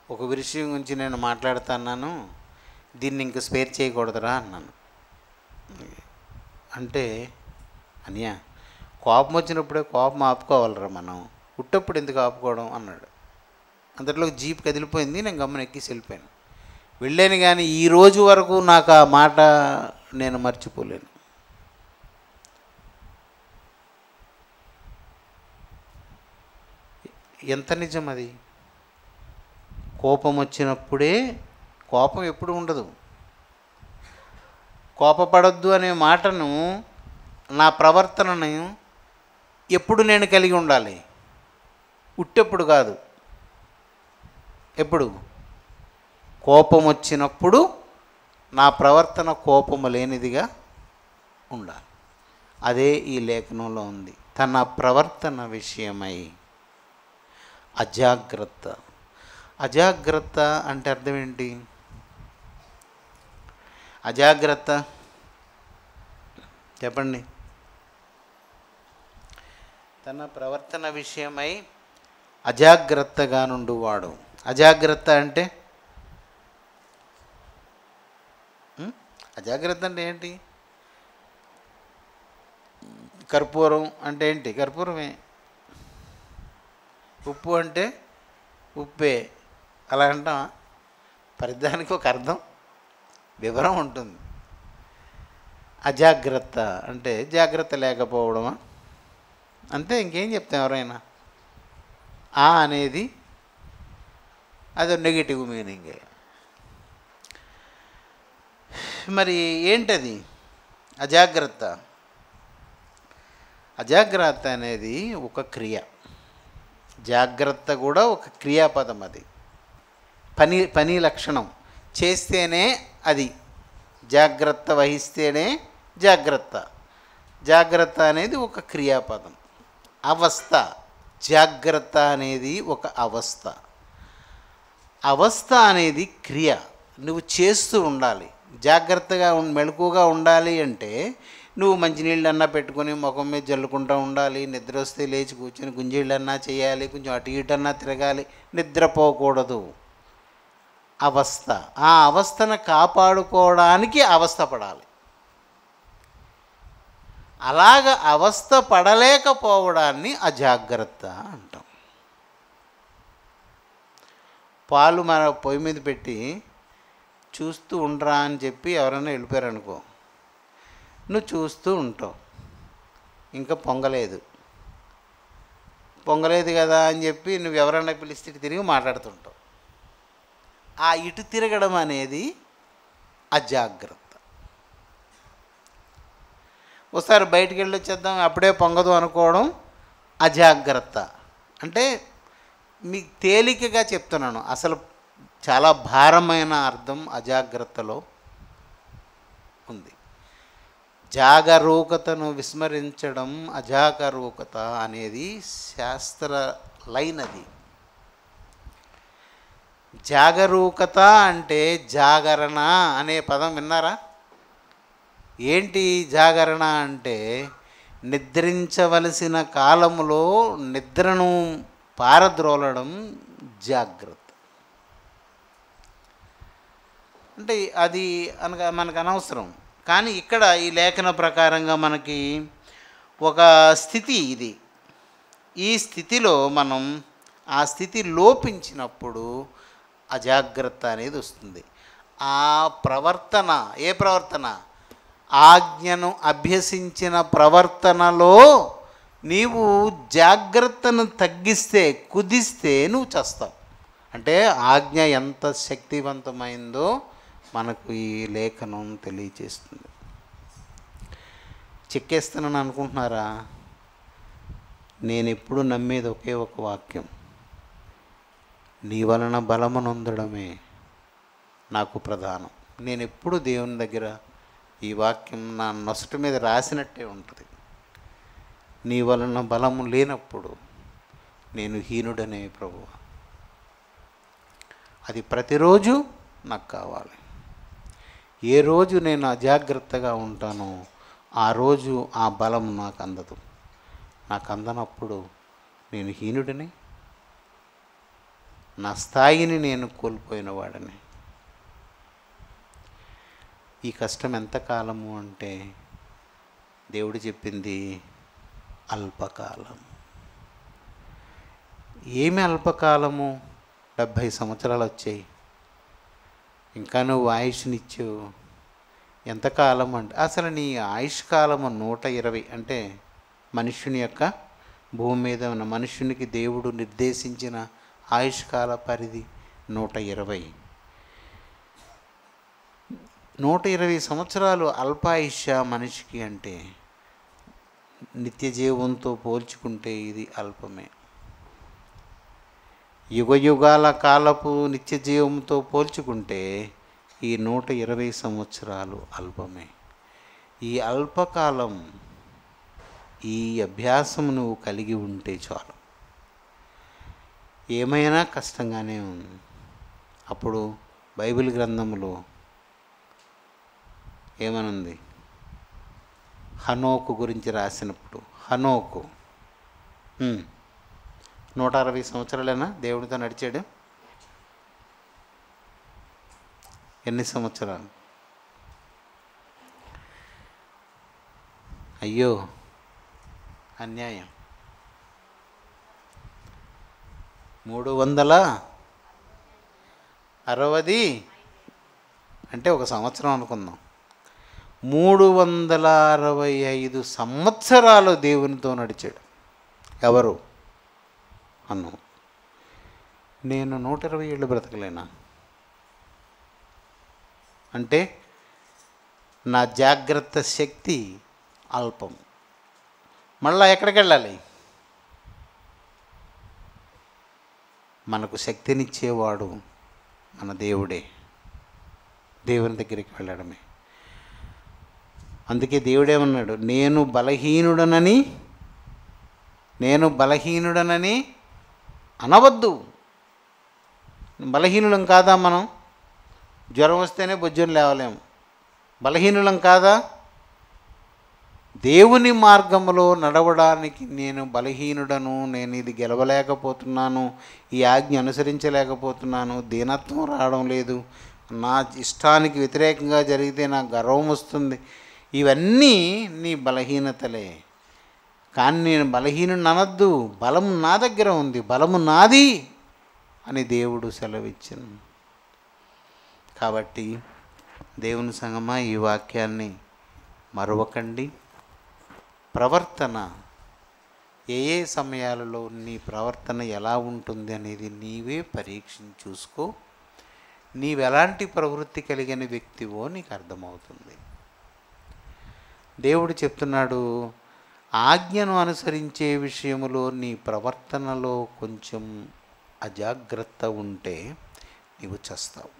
ఒక విషయం గురించి నేను మాట్లాడుతున్నాను, దీన్ని ఇంక స్పేర్ చేయకూడదురా అన్నాను. అంటే అనియా కోపం వచ్చినప్పుడే కోపం ఆపుకోవాలరా మనం, పుట్టప్పుడు ఎందుకు ఆపుకోవడం అన్నాడు. అంతట్లో జీప్ కదిలిపోయింది, నేను గమ్మున ఎక్కేసి వెళ్ళిపోయాను. వెళ్ళాను కానీ ఈరోజు వరకు నాకు ఆ మాట నేను మర్చిపోలేను. ఎంత నిజం అది. కోపం వచ్చినప్పుడే, కోపం ఎప్పుడు ఉండదు. కోపపడొద్దు అనే మాటను, నా ప్రవర్తనను ఎప్పుడు నేను కలిగి ఉండాలి? ఉట్టెప్పుడు కాదు, ఎప్పుడు? కోపం వచ్చినప్పుడు నా ప్రవర్తన కోపము లేనిదిగా ఉండాలి. అదే ఈ లేఖనంలో ఉంది. తన ప్రవర్తన విషయమై అజాగ్రత్త. అజాగ్రత్త అంటే అర్థం ఏంటి? అజాగ్రత్త చెప్పండి. తన ప్రవర్తన విషయమై అజాగ్రత్తగా నుండువాడు. అజాగ్రత్త అంటే అజాగ్రత్త అంటే ఏంటి? కర్పూరం అంటే ఏంటి? కర్పూరమే. ఉప్పు అంటే ఉప్పే. అలా అంటాం. ప్రతిదానికి ఒక అర్థం, వివరం ఉంటుంది. అజాగ్రత్త అంటే జాగ్రత్త లేకపోవడమా? అంతే, ఇంకేం చెప్తాం ఎవరైనా. ఆ అనేది అది నెగిటివ్ మీనింగే. మరి ఏంటది అజాగ్రత్త? అజాగ్రత్త అనేది ఒక క్రియ. జాగ్రత్త కూడా ఒక క్రియాపదం. అది పని లక్షణం. చేస్తేనే అది జాగ్రత్త, వహిస్తేనే జాగ్రత్త. జాగ్రత్త అనేది ఒక క్రియాపదం, అవస్థ. జాగ్రత్త అనేది ఒక అవస్థ. అవస్థ అనేది క్రియ. నువ్వు చేస్తూ ఉండాలి. జాగ్రత్తగా మెలకుగా ఉండాలి అంటే నువ్వు మంచినీళ్ళన్నా పెట్టుకొని ముఖం మీద జల్లుకుంటూ ఉండాలి. నిద్ర వస్తే లేచి కూర్చొని గుంజీళ్ళన్నా చేయాలి, కొంచెం అటు ఇటన్నా తిరగాలి. నిద్రపోకూడదు. అవస్థ. ఆ అవస్థను కాపాడుకోవడానికి అవస్థ పడాలి. అలాగ అవస్థ పడలేకపోవడాన్ని అజాగ్రత్త అంటాం. పాలు మన పొయ్యి మీద పెట్టి చూస్తూ ఉండరా అని చెప్పి ఎవరైనా వెళ్ళిపోయారనుకో, నువ్వు చూస్తూ ఉంటావు. ఇంకా పొంగలేదు కదా అని చెప్పి నువ్వు ఎవరైనా పిలిస్తే ఇటు తిరిగి మాట్లాడుతుంటావు. ఆ ఇటు తిరగడం అనేది అజాగ్రత్త. ఒకసారి బయటికి వెళ్ళి వచ్చేద్దాం అప్పుడే పొంగదు అనుకోవడం అజాగ్రత్త. అంటే మీకు తేలికగా చెప్తున్నాను, అసలు చాలా భారమైన అర్థం అజాగ్రత్తలో ఉంది. జాగరూకతను విస్మరించడం అజాగరూకత అనేది శాస్త్ర లైన్. అది జాగరూకత అంటే జాగరణ అనే పదం విన్నారా? ఏంటి జాగరణ అంటే నిద్రించవలసిన కాలములో నిద్రను పారద్రోలడం జాగ్రత్త. అంటే అది మనకు అనవసరం. కానీ ఇక్కడ ఈ లేఖన ప్రకారంగా మనకి ఒక స్థితి ఇది. ఈ స్థితిలో మనం ఆ స్థితి లోపించినప్పుడు అజాగ్రత్త అనేది వస్తుంది. ఆ ప్రవర్తన ఏ ప్రవర్తన? ఆజ్ఞను అభ్యసించిన ప్రవర్తనలో నీవు జాగ్రత్తను తగ్గిస్తే, కుదిస్తే నువ్వు చేస్తావు. అంటే ఆజ్ఞ ఎంత శక్తివంతమైందో మనకు ఈ లేఖనం తెలియజేస్తుంది. చెక్కేస్తానని అనుకుంటున్నారా? నేను ఎప్పుడు నమ్మేది ఒకే ఒక వాక్యం, నీ వలన బలమునొందడమే నాకు ప్రధానం. నేను ఎప్పుడు దేవుని దగ్గర ఈ వాక్యం నా నొసటి మీద రాసినట్టే ఉంటుంది. నీ వలన బలము లేనప్పుడు నేను హీనుడనే ప్రభువా. అది ప్రతిరోజు నాకు కావాలి. ఏ రోజు నేను అజాగ్రత్తగా ఉంటానో ఆ రోజు ఆ బలం నాకు అందదు. నాకు అందనప్పుడు నేను హీనుడిని, నా స్థాయిని నేను కోల్పోయిన వాడిని. ఈ కష్టం ఎంతకాలము అంటే దేవుడు చెప్పింది అల్పకాలం. ఏమి అల్పకాలము? 70 సంవత్సరాలు వచ్చాయి, ఇంకా నువ్వు ఆయుష్నిచ్చావు. ఎంతకాలం అంటే అసలు నీ ఆయుష్ కాలము 120. అంటే మనుష్యుని యొక్క భూమి మీద ఉన్న మనుష్యునికి దేవుడు నిర్దేశించిన ఆయుష్కాల పరిధి 120. 120 సంవత్సరాలు అల్పాయుష్య మనిషికి అంటే నిత్య జీవంతో పోల్చుకుంటే ఇది అల్పమే. యుగయుగాల కాలపు నిత్య జీవంతో పోల్చుకుంటే ఈ 120 సంవత్సరాలు అల్పమే. ఈ అల్పకాలం ఈ అభ్యాసం నువ్వు కలిగి ఉంటే చాలు. ఏమైనా కష్టంగానే ఉంది. అప్పుడు బైబిల్ గ్రంథంలో ఏమనుంది? హనోకు గురించి రాసినప్పుడు హనోకు 160 సంవత్సరాలైనా దేవుడితో నడిచాడు. ఎన్ని సంవత్సరాలు? అయ్యో అన్యాయం. 360 అంటే ఒక సంవత్సరం అనుకుందాం. 365 సంవత్సరాలు దేవునితో నడిచాడు. ఎవరు? అన్ను. నేను 120 ఏళ్ళు బ్రతకలేనా? అంటే నా జాగ్రత్త శక్తి అల్పం. మళ్ళా ఎక్కడికి వెళ్ళాలి? మనకు శక్తినిచ్చేవాడు మన దేవుడే. దేవుని దగ్గరికి వెళ్ళడమే. అందుకే దేవుడేమన్నాడు? నేను బలహీనుడనని అనవద్దు. బలహీనులం కాదా మనం? జ్వరం వస్తేనే బొజ్జును లేవలేము. బలహీనులం కాదా? దేవుని మార్గంలో నడవడానికి నేను బలహీనుడను, నేను ఇది గెలవలేకపోతున్నాను, ఈ ఆజ్ఞ అనుసరించలేకపోతున్నాను, దీనత్వం రావడం లేదు, నా ఇష్టానికి వ్యతిరేకంగా జరిగితే నాకు గర్వం వస్తుంది, ఇవన్నీ నీ బలహీనతలే. కానీ నేను బలహీనుడిని అనద్దు, బలము నా దగ్గర ఉంది, బలము నాది అని దేవుడు సెలవిచ్చాను. కాబట్టి దేవుని సంగమా, ఈ వాక్యాన్ని మరవకండి. ప్రవర్తన ఏ ఏ సమయాలలో నీ ప్రవర్తన ఎలా ఉంటుంది అనేది నీవే పరీక్షించి చూసుకో. నీవెలాంటి ప్రవృత్తి కలిగిన వ్యక్తివో నీకు అర్థమవుతుంది. దేవుడు చెప్తున్నాడు, ఆజ్ఞను అనుసరించే విషయంలో నీ ప్రవర్తనలో కొంచెం అజాగ్రత్త ఉంటే నీవు చస్తావు.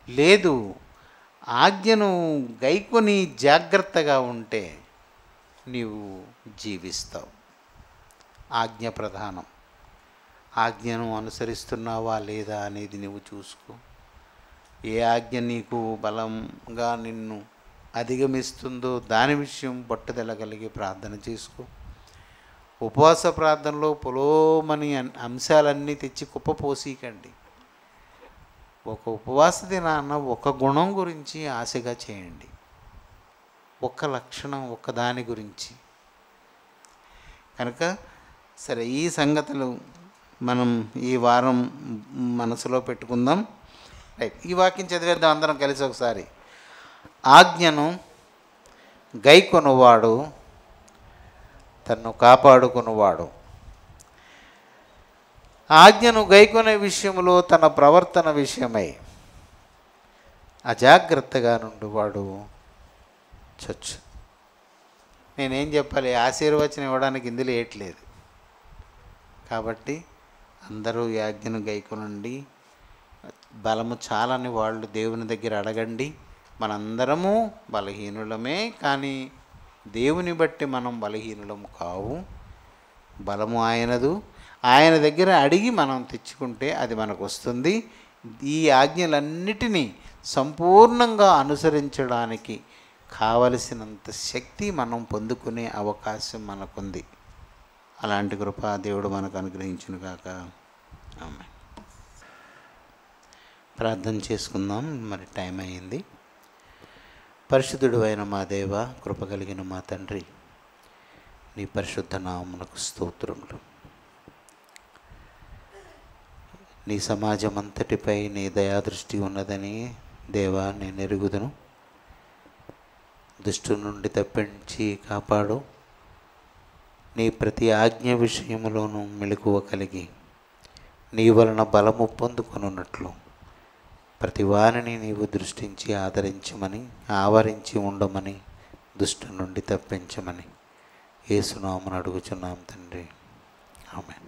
లేదు, ఆజ్ఞను గైకొని జాగ్రత్తగా ఉంటే నీవు జీవిస్తావు. ఆజ్ఞ ప్రధానం. ఆజ్ఞను అనుసరిస్తున్నావా లేదా అనేది నువ్వు చూసుకో. ఏ ఆజ్ఞ నీకు బలంగా నిన్ను అధిగమిస్తుందో దాని విషయం పట్టుదల కలిగి ప్రార్థన చేసుకో. ఉపవాస ప్రార్థనలో పొలోమని అంశాలన్నీ తెచ్చి కుప్పపోసీకండి. ఒక ఉపవాస దినాన ఒక గుణం గురించి ఆశగా చేయండి, ఒక లక్షణం, ఒక దాని గురించి. కనుక సరే, ఈ సంగతులు మనం ఈ వారం మనసులో పెట్టుకుందాం. రైట్, ఈ వాక్యం చదివేద్దాం అందరం కలిసి ఒకసారి. ఆజ్ఞను గైకొనువాడు తన్ను కాపాడుకునివాడు. ఆజ్ఞను గైకొనే విషయంలో తన ప్రవర్తన విషయమై అజాగ్రత్తగా నుండివాడు చచ్చు. నేనేం చెప్పాలి? ఆశీర్వచనం ఇవ్వడానికి ఇందులో ఏట్లేదు. కాబట్టి అందరూ ఈ ఆజ్ఞను గైకొనండి. బలము చాలని వాళ్ళు దేవుని దగ్గర అడగండి. మనందరము బలహీనులమే, కానీ దేవుని బట్టి మనం బలహీనులము కావు. బలము ఆయనదు. ఆయన దగ్గర అడిగి మనం తెచ్చుకుంటే అది మనకు వస్తుంది. ఈ ఆజ్ఞలన్నిటినీ సంపూర్ణంగా అనుసరించడానికి కావలసినంత శక్తి మనం పొందుకునే అవకాశం మనకుంది. అలాంటి కృప దేవుడు మనకు అనుగ్రహించును గాక. ఆమేన్. ప్రార్థన చేసుకుందాం, మరి టైం అయింది. పరిశుద్ధుడు అయిన మా దేవ, కృప కలిగిన మా తండ్రి, నీ పరిశుద్ధ నామమునకు స్తోత్రములు. నీ సమాజం అంతటిపై నీ దయాదృష్టి ఉన్నదని దేవా నేను ఎరుగుదును. దుష్టు నుండి తప్పించి కాపాడు. నీ ప్రతి ఆజ్ఞ విషయంలోనూ మెలకువ కలిగి నీ వలన బలము పొందుకొనున్నట్లు ప్రతి వారిని నీవు దృష్టించి ఆదరించమని, ఆవరించి ఉండమని, దుష్టు నుండి తప్పించమని యేసు నామమున అడుగుచున్నాం తండ్రి. ఆమేన్.